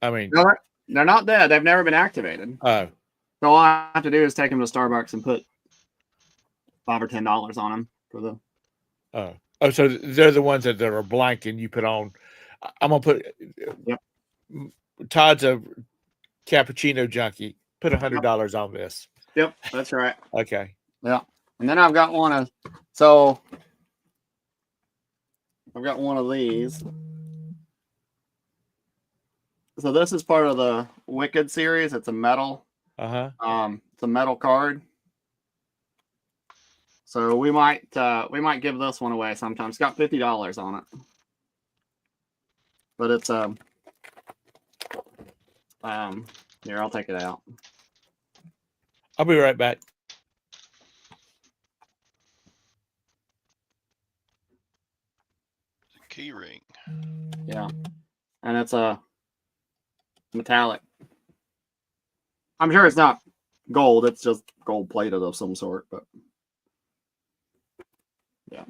I mean, no, they're not dead. They've never been activated. Oh, so all I have to do is take them to Starbucks and put $5 or $10 on them for the. Oh, so they're the ones that are blank, and you put on. I'm gonna put. Yep. Todd's a cappuccino junkie. Put $100 on this. Yep, that's right. Okay. Yeah, and then I've got one of. So I've got one of these. So this is part of the Wicked series. It's a metal. It's a metal card. So we might give this one away sometime. It's got $50 on it. But it's here, I'll take it out. I'll be right back. It's a key ring. Yeah. And it's a metallic. I'm sure it's not gold, it's just gold plated of some sort, but yeah.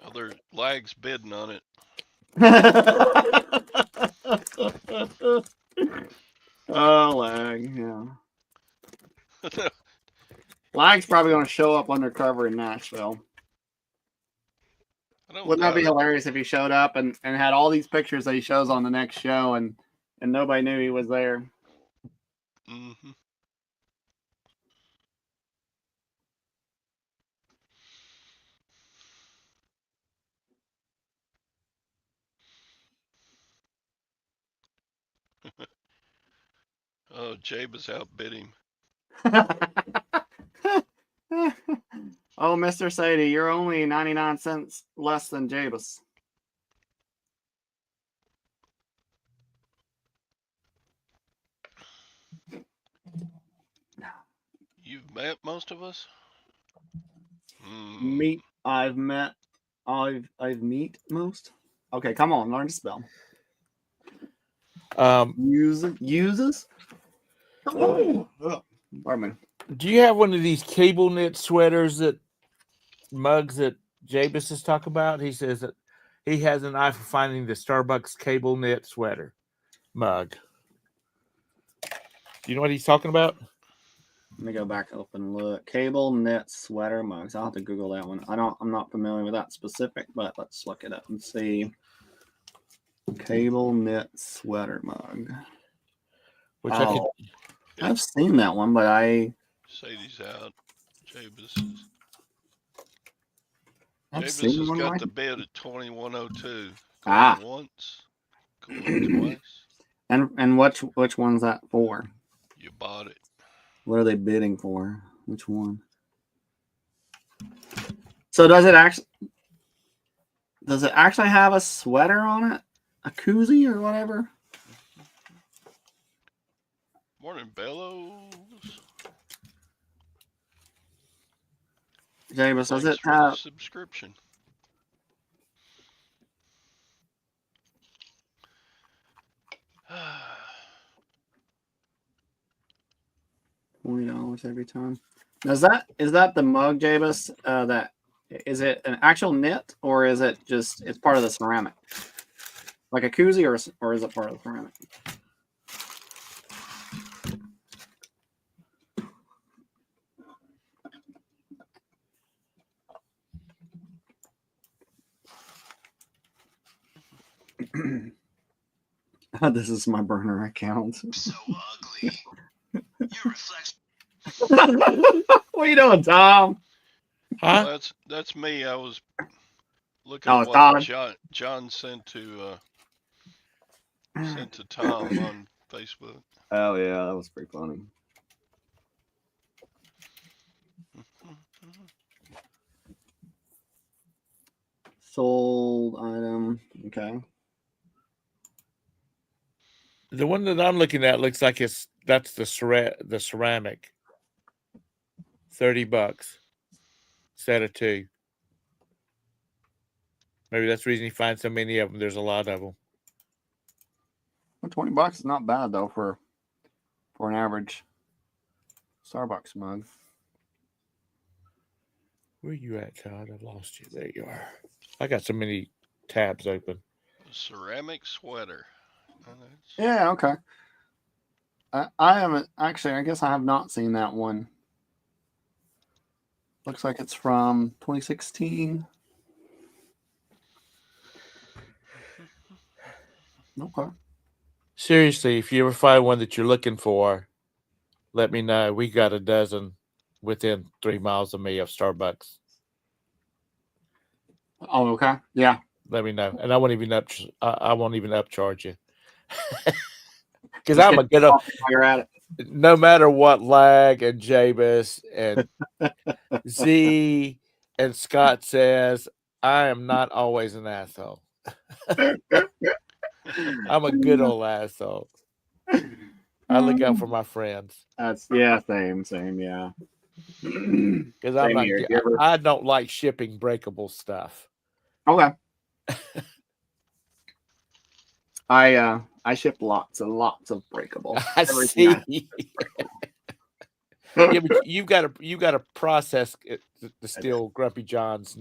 Oh, there's Lag's bidding on it. Oh, Lag, yeah. Lag's probably going to show up undercover in Nashville. Wouldn't that be hilarious if he showed up and had all these pictures that he shows on the next show and nobody knew he was there? Mm-hmm. Oh, Jabez outbid him. Oh, Mr. Sadie, you're only 99 cents less than Jabez. You've met most of us? Meet I've met I've meet most. Okay, come on, learn to spell. Uses. Oh, pardon me. Do you have one of these cable knit sweaters mugs that Jabez is talking about? He says that he has an eye for finding the Starbucks cable knit sweater mug. Do you know what he's talking about? Let me go back up and look. Cable knit sweater mugs. I'll have to Google that one. I'm not familiar with that specific, but let's look it up and see. Cable knit sweater mug. Which I've seen that one, but Sadie's out. Jabez has got the bid at 2102. Going once, going twice. And which one's that for? You bought it. What are they bidding for? Which one? So does it actually have a sweater on it? A koozie or whatever? Morning, Bellows. Jabez, does it have subscription? $20 every time. Is that the mug, Jabez? That is it an actual knit or is it just it's part of the ceramic? Like a koozie or is it part of the ceramic? This is my burner account. So ugly. Your reflection. What are you doing, Tom? Huh? Well, that's me. I was looking at what John sent to Tom on Facebook. Oh yeah, that was pretty funny. Sold item. Okay. The one that I'm looking at looks like that's the ceramic. $30. Set of 2. Maybe that's the reason you find so many of them. There's a lot of them. Well, $20 is not bad though for an average Starbucks mug. Where you at, Todd? I've lost you. There you are. I got so many tabs open. A ceramic sweater. Yeah, okay. I haven't actually. I guess I have not seen that one. Looks like it's from 2016. Okay. Seriously, if you ever find one that you're looking for, let me know. We got a dozen within 3 miles of me of Starbucks. Oh, okay. Yeah. Let me know, and I won't even upcharge you because Just I'm get a good. while you're at it. No matter what Lag and Jabus and Z and Scott says, I am not always an asshole. I'm a good old asshole. I look out for my friends That's same, yeah. because I'm Same not. here. You ever- I don't like shipping breakable stuff. Okay. I ship lots and lots of breakable. I Everything see. Yeah, but you've got to process it, to steal Grumpy John's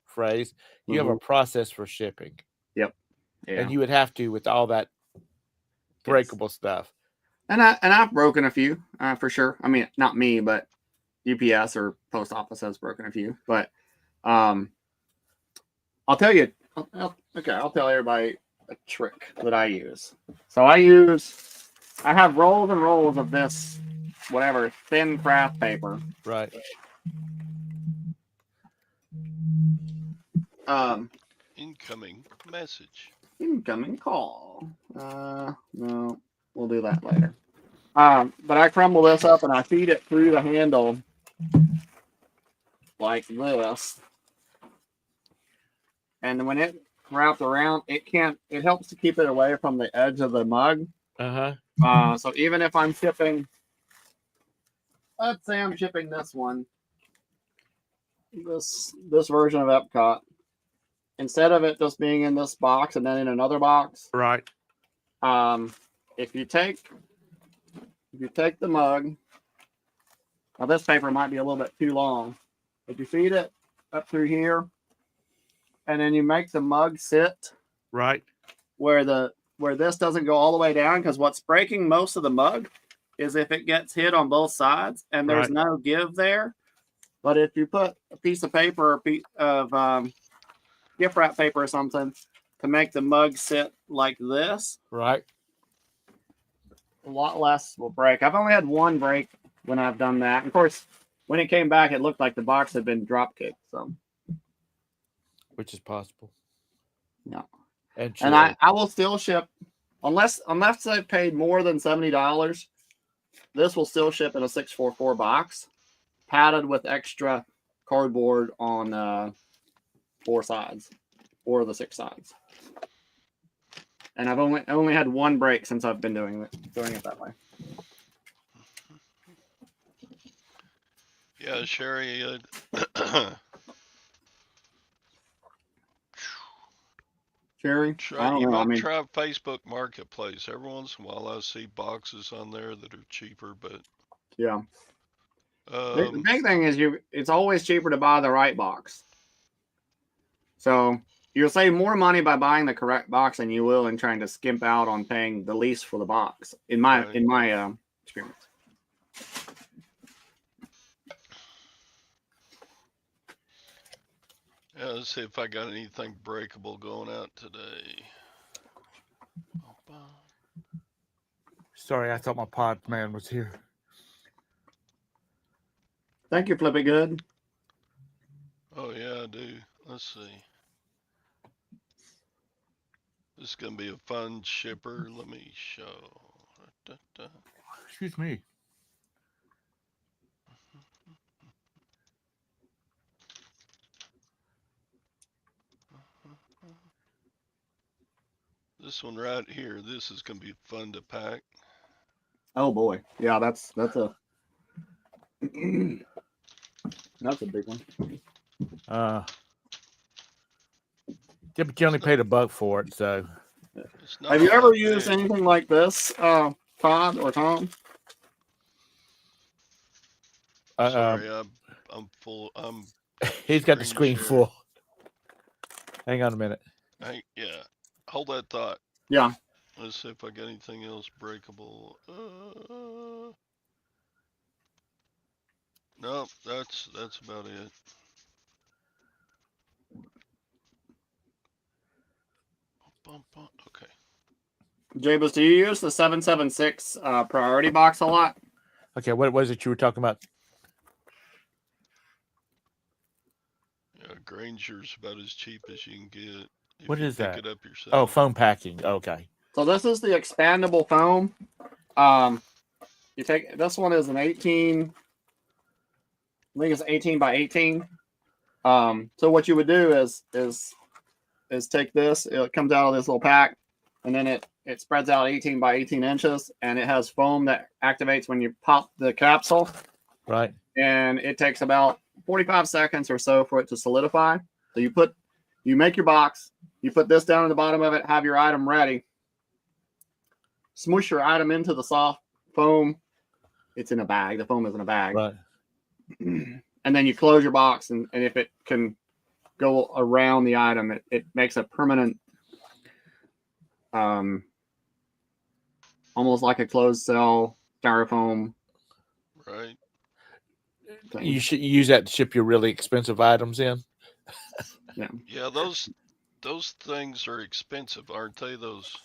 phrase. You have a process for shipping, Yep. Yeah. and you would have to with all that breakable stuff. And I've broken a few for sure. I mean, not me, but UPS or post office has broken a few. But I'll tell you. I'll tell everybody a trick that I use. So I have rolls and rolls of this whatever thin craft paper. Right. Incoming message. Incoming call. No, we'll do that later. But I crumble this up and I feed it through the handle like this. And when it wraps around, it helps to keep it away from the edge of the mug. So even if I'm shipping, let's say I'm shipping this one, this version of Epcot, instead of it just being in this box and then in another box, Right. If you take the mug, now this paper might be a little bit too long. If you feed it up through here, and then you make the mug sit Right. where this doesn't go all the way down, because what's breaking most of the mug is if it gets hit on both sides and there's no give there. But if you put a piece of paper, a piece of gift wrap paper or something to make the mug sit like this, Right. a lot less will break. I've only had one break when I've done that. Of course, when it came back, it looked like the box had been drop kicked. So, which is possible. Yeah. And I will still ship unless I paid more than $70. This will still ship in a 644 box, padded with extra cardboard on 4 of the 6 sides. And I've only had one break since I've been doing it that way. Yeah, Sherry. Sherry, You might try Facebook Marketplace. Every once in a while, I see boxes on there that are cheaper, but yeah. The big thing is it's always cheaper to buy the right box. So you'll save more money by buying the correct box than you will in trying to skimp out on paying the least for the box. In my experience. Yeah, let's see if I got anything breakable going out today. Sorry, I thought my pod man was here. Thank you, Flippy Good. Oh yeah, I do. Let's see. This is gonna be a fun shipper. Let me show. Excuse me. This one right here. This is gonna be fun to pack. Oh boy, yeah, that's a that's a big one. Yeah, but you only paid $1 for it, so. Have you ever used anything like this, Todd or Tom? Sorry, I'm full. He's got the screen full. Hang on a minute. Yeah, hold that thought. Yeah. Let's see if I got anything else breakable. Nope, that's about it. Okay. Jabus, do you use the 776 priority box a lot? Okay, what was it you were talking about? Granger's about as cheap as you can get if What you is pick that? it up yourself. Oh, foam packing. Okay. So this is the expandable foam. You take this one is an 18. I think it's 18 by 18. So what you would do is take this. It comes out of this little pack, and then it spreads out 18 by 18 inches, and it has foam that activates when you pop the capsule. Right. And it takes about 45 seconds or so for it to solidify. So you make your box, you put this down in the bottom of it, have your item ready, smoosh your item into the soft foam. It's in a bag. The foam is in a bag. Right. And then you close your box, and if it can go around the item, it makes a permanent, almost like a closed cell styrofoam. Right. Thing. You should use that to ship your really expensive items in. Yeah, those things are expensive, aren't they? Those.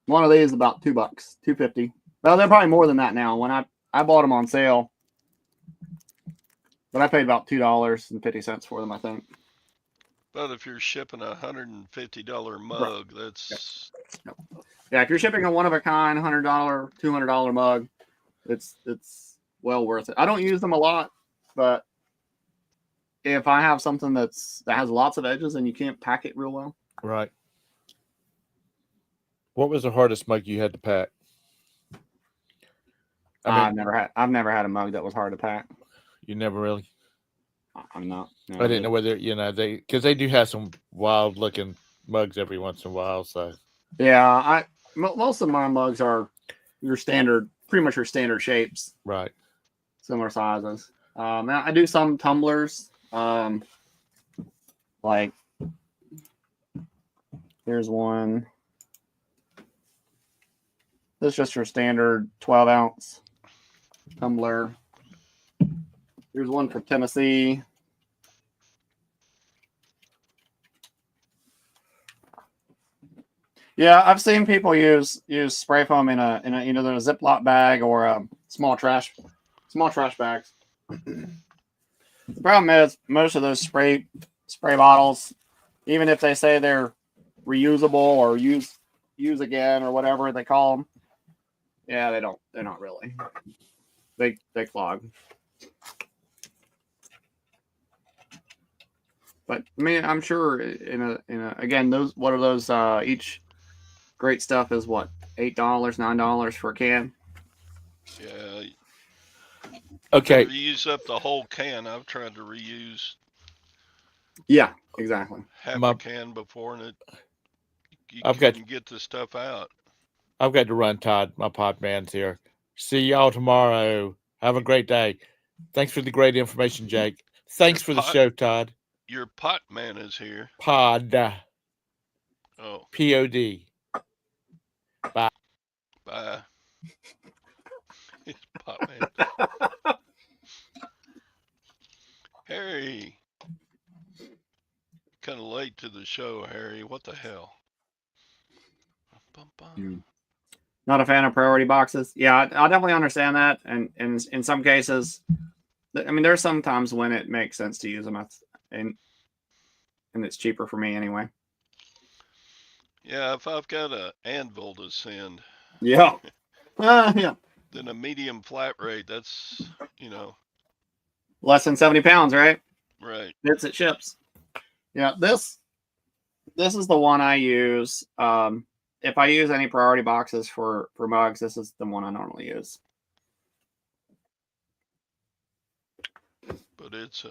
One of these is about $2, $2.50. Well, they're probably more than that now. When I bought them on sale, but I paid about $2.50 for them, I think. But if you're shipping a $150 mug, that's Yeah, if you're shipping a one of a kind $100, $200 mug, it's well worth it. I don't use them a lot, but if I have something that has lots of edges and you can't pack it real well. Right. What was the hardest mug you had to pack? I've never had a mug that was hard to pack. You never really. I'm not. No, I didn't know whether because they do have some wild looking mugs every once in a while. So yeah, most of my mugs are your standard, pretty much your standard shapes, right. similar sizes. I do some tumblers. Like here's one. This is just your standard 12-ounce tumbler. Here's one for Tennessee. Yeah, I've seen people use spray foam in a either a Ziploc bag or a small trash bags. The problem is most of those spray bottles, even if they say they're reusable or use again or whatever they call them, yeah, they're not really. They clog. But I mean, I'm sure in a again what are those each great stuff is what $8, $9 for a can. yeah. Okay. Reuse up the whole can. I've tried to reuse. Yeah, exactly. Half a can before, and you I've couldn't get the stuff out. I've got to run, Todd. My pod man's here. See y'all tomorrow. Have a great day. Thanks for the great information, Jake. Thanks for the show, Todd. Your pot man is here. Pod. Oh. P-O-D. Bye. Bye. It's pot man. Harry. Kind of late to the show, Harry. What the hell? Not a fan of priority boxes. Yeah, I definitely understand that, and in some cases, I mean, there's some times when it makes sense to use them, and it's cheaper for me anyway. Yeah, if I've got an anvil to send. Yeah. Yeah. Then a medium flat rate, that's, less than 70 pounds, right? Right. It ships. Yeah, this is the one I use. If I use any priority boxes for mugs, this is the one I normally use. But it's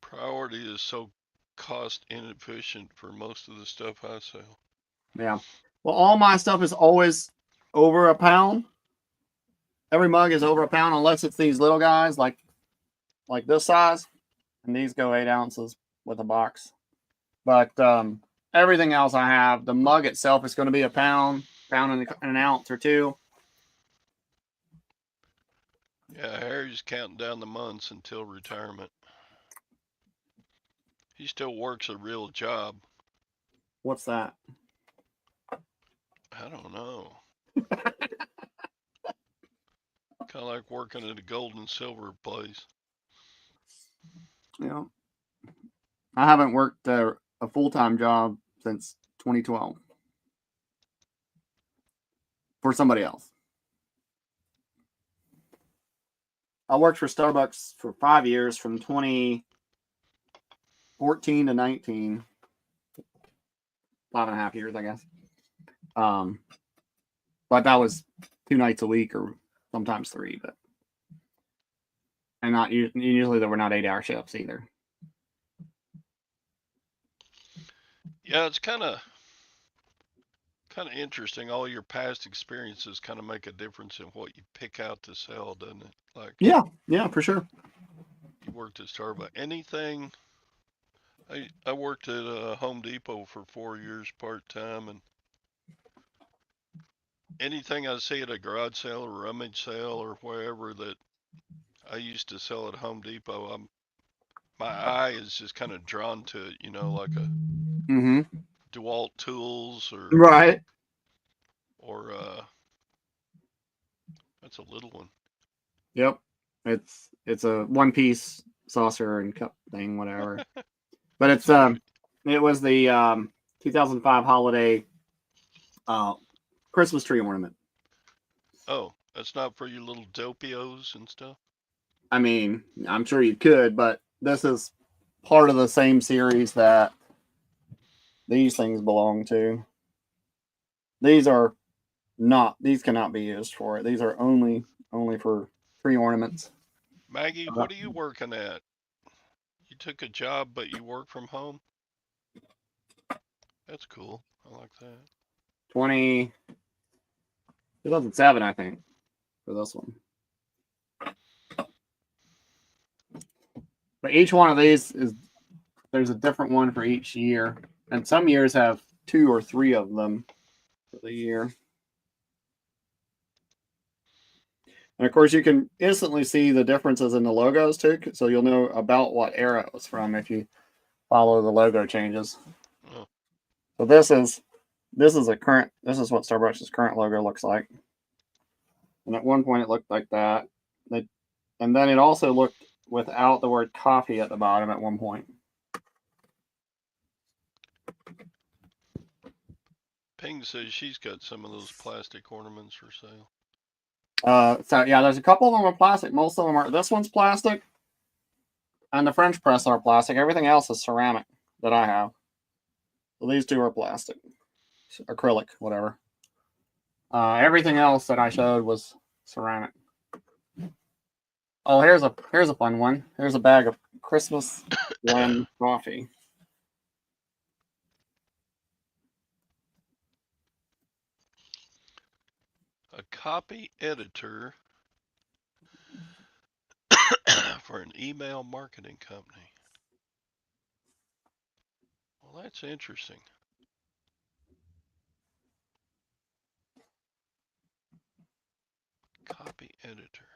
priority is so cost inefficient for most of the stuff I sell. Yeah. Well, all my stuff is always over a pound. Every mug is over a pound unless it's these little guys like this size, and these go 8 ounces with a box. But everything else I have, the mug itself is going to be a pound and an ounce or two. Yeah, Harry's counting down the months until retirement. He still works a real job. What's that? I don't know. like working at a gold and silver place. Yeah. I haven't worked a full-time job since 2012 for somebody else. I worked for Starbucks for 5 years from 2014 to 19. 5.5 years, I guess. But that was 2 nights a week or sometimes 3, but and not usually there were not 8-hour shifts either. Yeah, it's kind of interesting. All your past experiences kind of make a difference in what you pick out to sell, doesn't it? Like, Yeah, for sure. you worked at Starbucks. Anything. I worked at Home Depot for 4 years part time, and anything I see at a garage sale or rummage sale or wherever that I used to sell at Home Depot, my eye is just kind of drawn to it, like a Mm-hmm. DeWalt tools or Right. That's a little one. Yep. It's a one-piece saucer and cup thing, whatever. But it was the 2005 holiday Christmas tree ornament. Oh, that's not for your little dopios and stuff? I mean, I'm sure you could, but this is part of the same series that these things belong to. These cannot be used for it. These are only for tree ornaments. Maggie, what are you working at? You took a job, but you work from home? That's cool. I like that. 2007, I think, for this one. But each one of these there's a different one for each year. And some years have 2 or 3 of them for the year. And of course, you can instantly see the differences in the logos too, so you'll know about what era it was from if you follow the logo changes. Oh. So this is what Starbucks' current logo looks like. And at one point it looked like that. And then it also looked without the word coffee at the bottom at one point. Ping says she's got some of those plastic ornaments for sale. So yeah, there's a couple of them are plastic. Most of them are. This one's plastic, and the French press are plastic. Everything else is ceramic that I have. So these 2 are plastic, acrylic, whatever. Everything else that I showed was ceramic. Oh, here's a fun one. Here's a bag of Christmas blend coffee. A copy editor for an email marketing company. Well, that's interesting. Copy editor.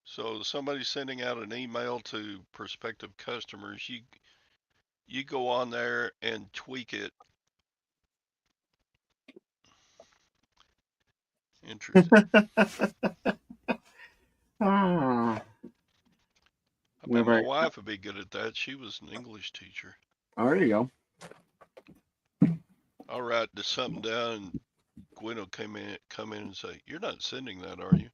So somebody's sending out an email to prospective customers. You go on there and tweak it. Interesting. I bet my wife would be good at that. She was an English teacher. Oh, there you go. I'll write something down, and Gwen will come in and say, "You're not sending that, are you?"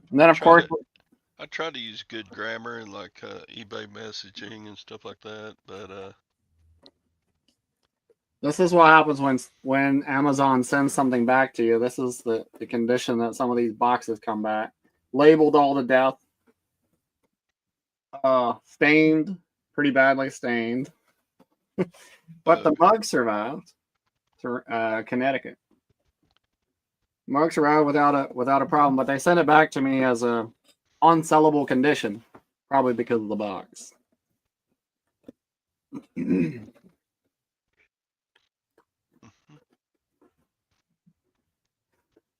And then, of course, I try to use good grammar and like eBay messaging and stuff like that, but this is what happens when Amazon sends something back to you. This is the condition that some of these boxes come back. Labeled all to death. Stained, pretty badly stained. But the mug survived. Connecticut. Mug survived without a problem, but they sent it back to me as a unsellable condition, probably because of the box.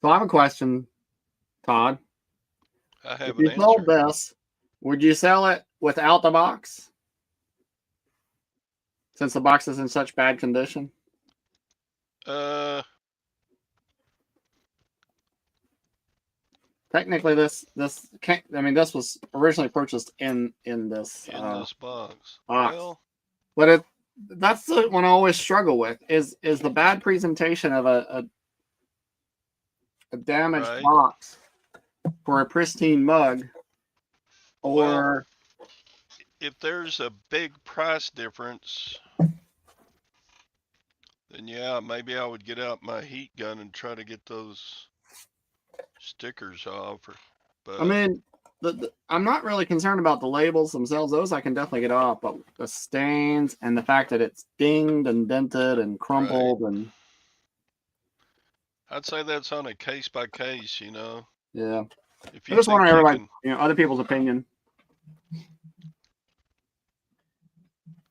So I have a question, Todd. I have if you an sold answer. this, would you sell it without the box? Since the box is in such bad condition. Technically, this can't. I mean, this was originally purchased in this this box. box. Well, But that's the one I always struggle with is the bad presentation of a damaged Right. box for a pristine mug, or if there's a big price difference, then yeah, maybe I would get out my heat gun and try to get those stickers off. But I mean, I'm not really concerned about the labels themselves. Those I can definitely get off, but the stains and the fact that it's dinged and dented and crumpled and I'd say that's on a case by case, you know. yeah. If I you just think want you everybody, can, other people's opinion.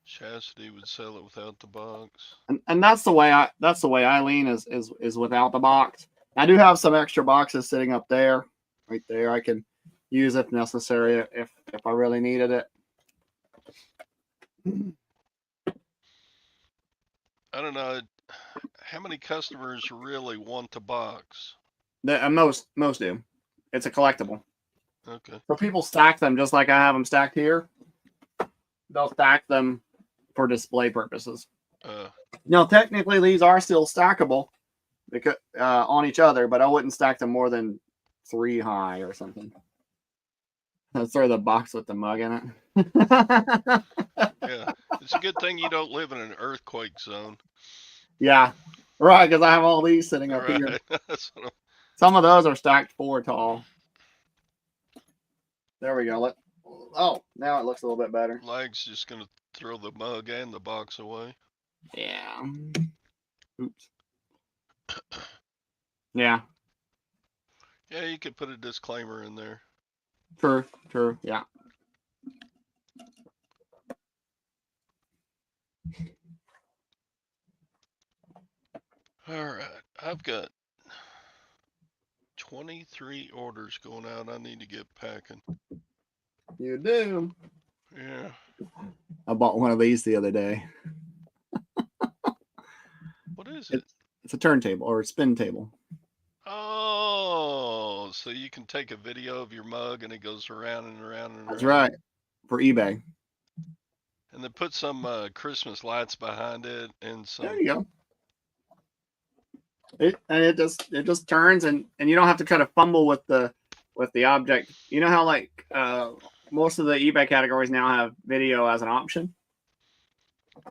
Chastity would sell it without the box. And that's the way I lean is without the box. I do have some extra boxes sitting up there, right there. I can use if necessary if I really needed it. I don't know. How many customers really want the box? Most do. It's a collectible. Okay. So people stack them just like I have them stacked here. They'll stack them for display purposes. Now, technically, these are still stackable because on each other, but I wouldn't stack them more than 3 high or something. Let's throw the box with the mug in it. Yeah, it's a good thing you don't live in an earthquake zone. Yeah, right, because I have all these sitting up here. Some of those are stacked 4 tall. There we go. Oh, now it looks a little bit better. Lag's just going to throw the mug and the box away. Yeah. Oops. Yeah. Yeah, you could put a disclaimer in there. True. Yeah. All right. I've got 23 orders going out. I need to get packing. You do. Yeah. I bought one of these the other day. What is it? It's a turntable or a spin table. Oh, so you can take a video of your mug and it goes around and around and around. That's right. For eBay. And they put some Christmas lights behind it and some. There you go. It just turns and you don't have to try to fumble with the object. You know how like most of the eBay categories now have video as an option?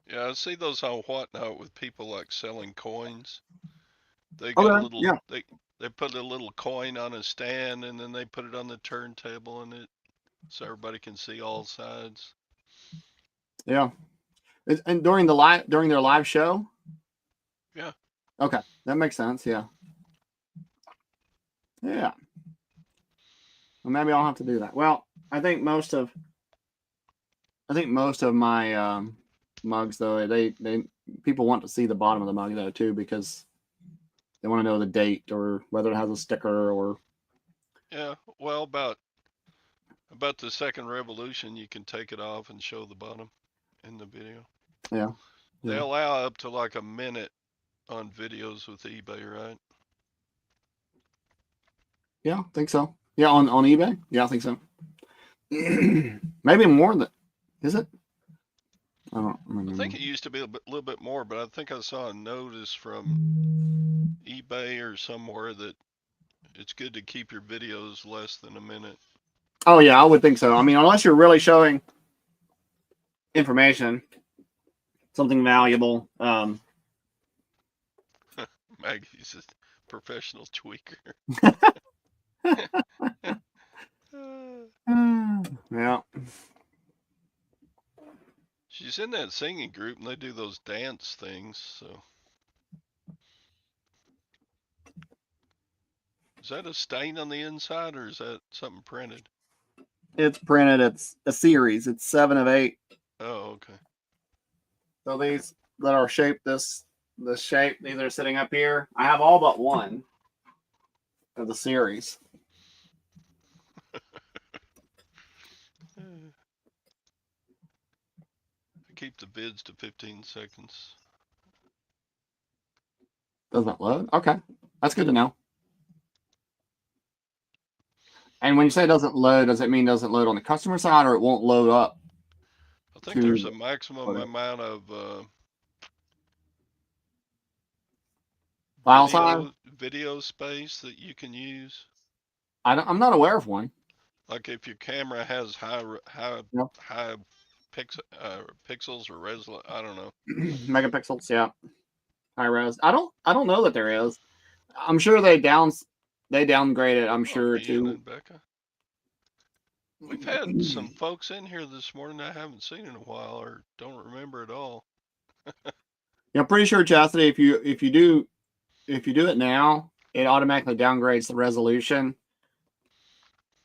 Yeah, I see those on Whatnot with people like selling coins. They got a little they put a little coin on a stand and then they put it on the turntable and so everybody can see all sides. Yeah. And during their live show? Yeah. Okay, that makes sense. Yeah. Yeah. Well, maybe I'll have to do that. Well, I think most of my mugs though, they people want to see the bottom of the mug though too because they want to know the date or whether it has a sticker or. Yeah. Well, about the second revolution, you can take it off and show the bottom in the video. Yeah. They allow up to like a minute on videos with eBay, right? Yeah, I think so. Yeah, on eBay? Yeah, I think so. Maybe more than, is it? I don't remember. I think it used to be a little bit more, but I think I saw a notice from eBay or somewhere that it's good to keep your videos less than a minute. Oh yeah, I would think so. I mean, unless you're really showing information, something valuable. Maggie's a professional tweaker. Yeah. She's in that singing group and they do those dance things, so. Is that a stain on the inside or is that something printed? It's printed. It's a series. It's 7 of 8. Oh, okay. So these that are shaped this shape, these are sitting up here. I have all but one of the series. I keep the vids to 15 seconds. Doesn't load? Okay. That's good to know. And when you say it doesn't load, does it mean it doesn't load on the customer side or it won't load up? I think there's a maximum Okay. amount of File size? video space that you can use. I'm not aware of one. Like if your camera has high pixels or resolution, I don't know. Megapixels, yeah. High res. I don't know that there is. I'm sure they downgrade it, I'm sure Ian too. and Becca. We've had some folks in here this morning I haven't seen in a while or don't remember at all. Yeah, I'm pretty sure, Chastity, if you do it now, it automatically downgrades the resolution.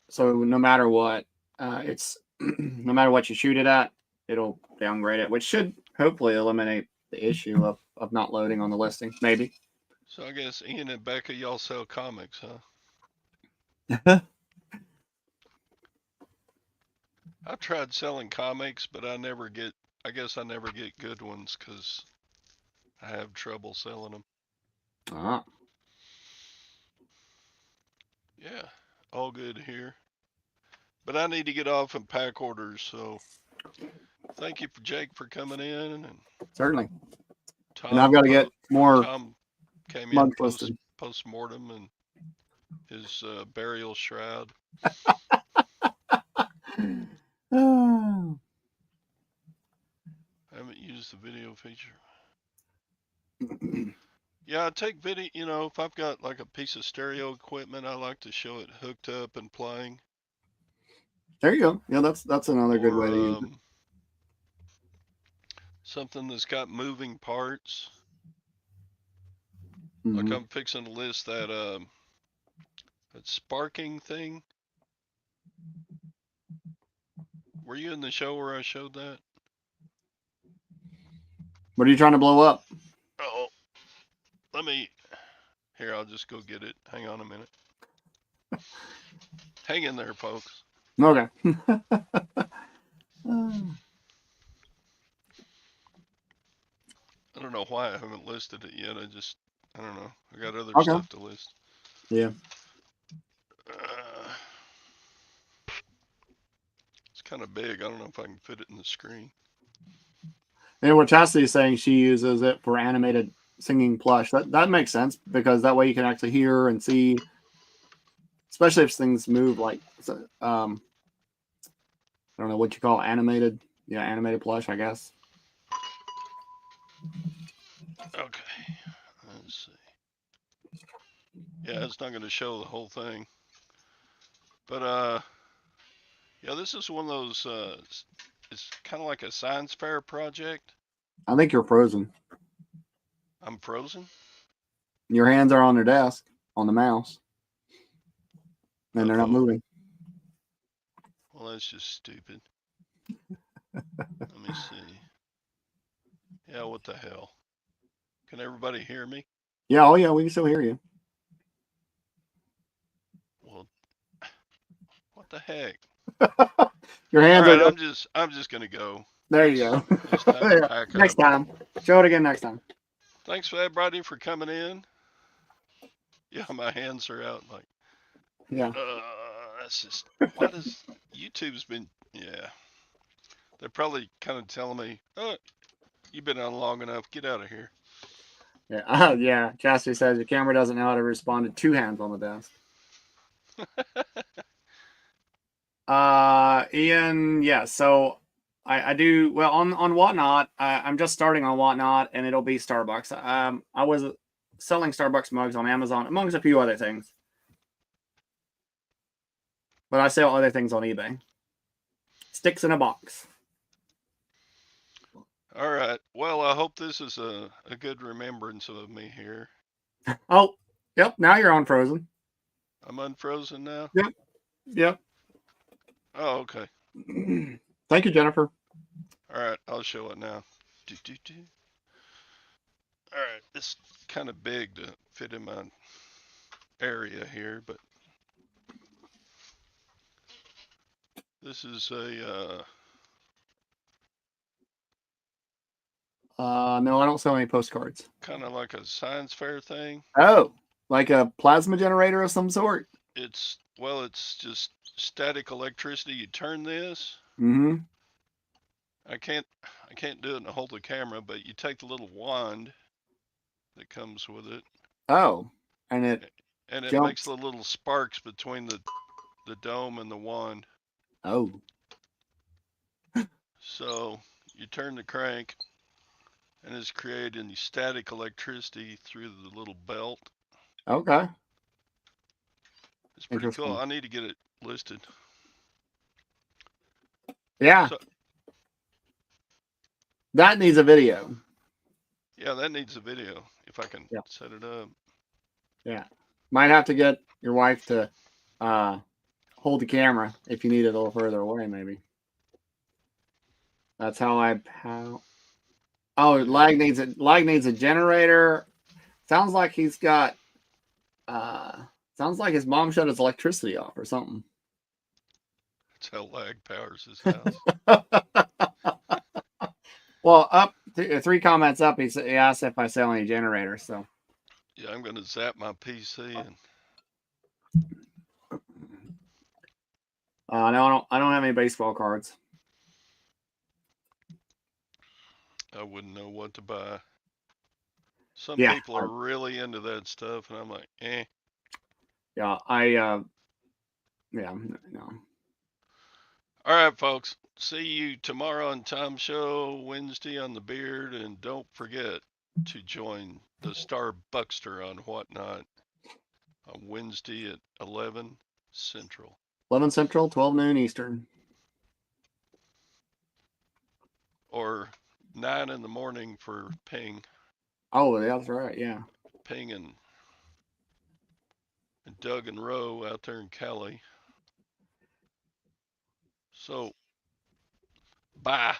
So no matter what, it's no matter what you shoot it at, it'll downgrade it, which should hopefully eliminate the issue of not loading on the listing. Maybe. So I guess Ian and Becca, y'all sell comics, huh? I've tried selling comics, but I guess I never get good ones because I have trouble selling them. Yeah, all good here. But I need to get off and pack orders, so thank you, Jake, for coming in. And Certainly. Tom, and I've got to get more. Tom came in post-mortem and his burial shroud. Oh. I haven't used the video feature. Yeah, I take video, if I've got like a piece of stereo equipment, I like to show it hooked up and playing. There you go. Yeah, that's another good way to use it. Something that's got moving parts. Like I'm fixing to list that sparking thing. Were you in the show where I showed that? What are you trying to blow up? Oh, here, I'll just go get it. Hang on a minute. Hang in there, folks. Okay. I don't know why I haven't listed it yet. I don't know. I got other stuff to list. Yeah. It's kind of big. I don't know if I can fit it in the screen. And what Chastity is saying, she uses it for animated singing plush. That makes sense because that way you can actually hear and see, especially if things move like, I don't know what you call animated. Yeah, animated plush, I guess. Okay. Let's see. Yeah, it's not going to show the whole thing. But, yeah, this is one of those, it's kind of like a science fair project. I think you're frozen. I'm frozen? Your hands are on the desk, on the mouse. And they're not moving. Well, that's just stupid. Let me see. Yeah, what the hell? Can everybody hear me? Yeah, oh yeah, we can still hear you. Well, what the heck? Your hands All right, are. I'm just gonna go. There you go. Next time. Show it again next time. Thanks for everybody for coming in. Yeah, my hands are out like. Yeah. That's just what is YouTube's been. Yeah, they're probably kind of telling me, "Oh, you've been on long enough. Get out of here." Yeah. Yeah. Chastity says your camera doesn't know how to respond to two hands on the desk. Ian, yeah. So I do well on Whatnot. I'm just starting on Whatnot, and it'll be Starbucks. I was selling Starbucks mugs on Amazon, amongst a few other things. But I sell other things on eBay. Sticks in a box. All right. Well, I hope this is a good remembrance of me here. Oh, yep. Now you're unfrozen. I'm unfrozen now? Yep. Yep. Oh, okay. Thank you, Jennifer. All right. I'll show it now. All right. It's kind of big to fit in my area here, but this is a No, I don't sell any postcards. Kind of like a science fair thing. Oh, like a plasma generator of some sort. It's just static electricity. You turn this. Mm-hmm. I can't do it and hold the camera, but you take the little wand that comes with it, Oh, and it and it jumps. makes the little sparks between the dome and the wand. Oh, So you turn the crank, and it's creating static electricity through the little belt. okay. It's pretty cool. Interesting. I need to get it listed. Yeah, So, that needs a video. yeah, that needs a video if I can Yeah. set it up. Yeah, might have to get your wife to hold the camera if you need it a little further away, maybe. That's how. Oh, lag needs a generator. Sounds like he's got. Sounds like his mom shut his electricity off or something. That's how lag powers his house. Well, up 3 comments up, he asked if I sell any generators. So Yeah, I'm gonna zap my PC and. no, I don't have any baseball cards. I wouldn't know what to buy. Some Yeah. people are really into that stuff, and I'm like, eh. Yeah, yeah, no. All right, folks. See you tomorrow on Tom Show, Wednesday on the Beard, and don't forget to join the Star Buckster on Whatnot on Wednesday at 11 Central. 11 Central, 12 noon Eastern. Or 9 in the morning for Ping. Oh, that's right. Yeah. Ping and Doug and Roe out there in Cali. So, bye.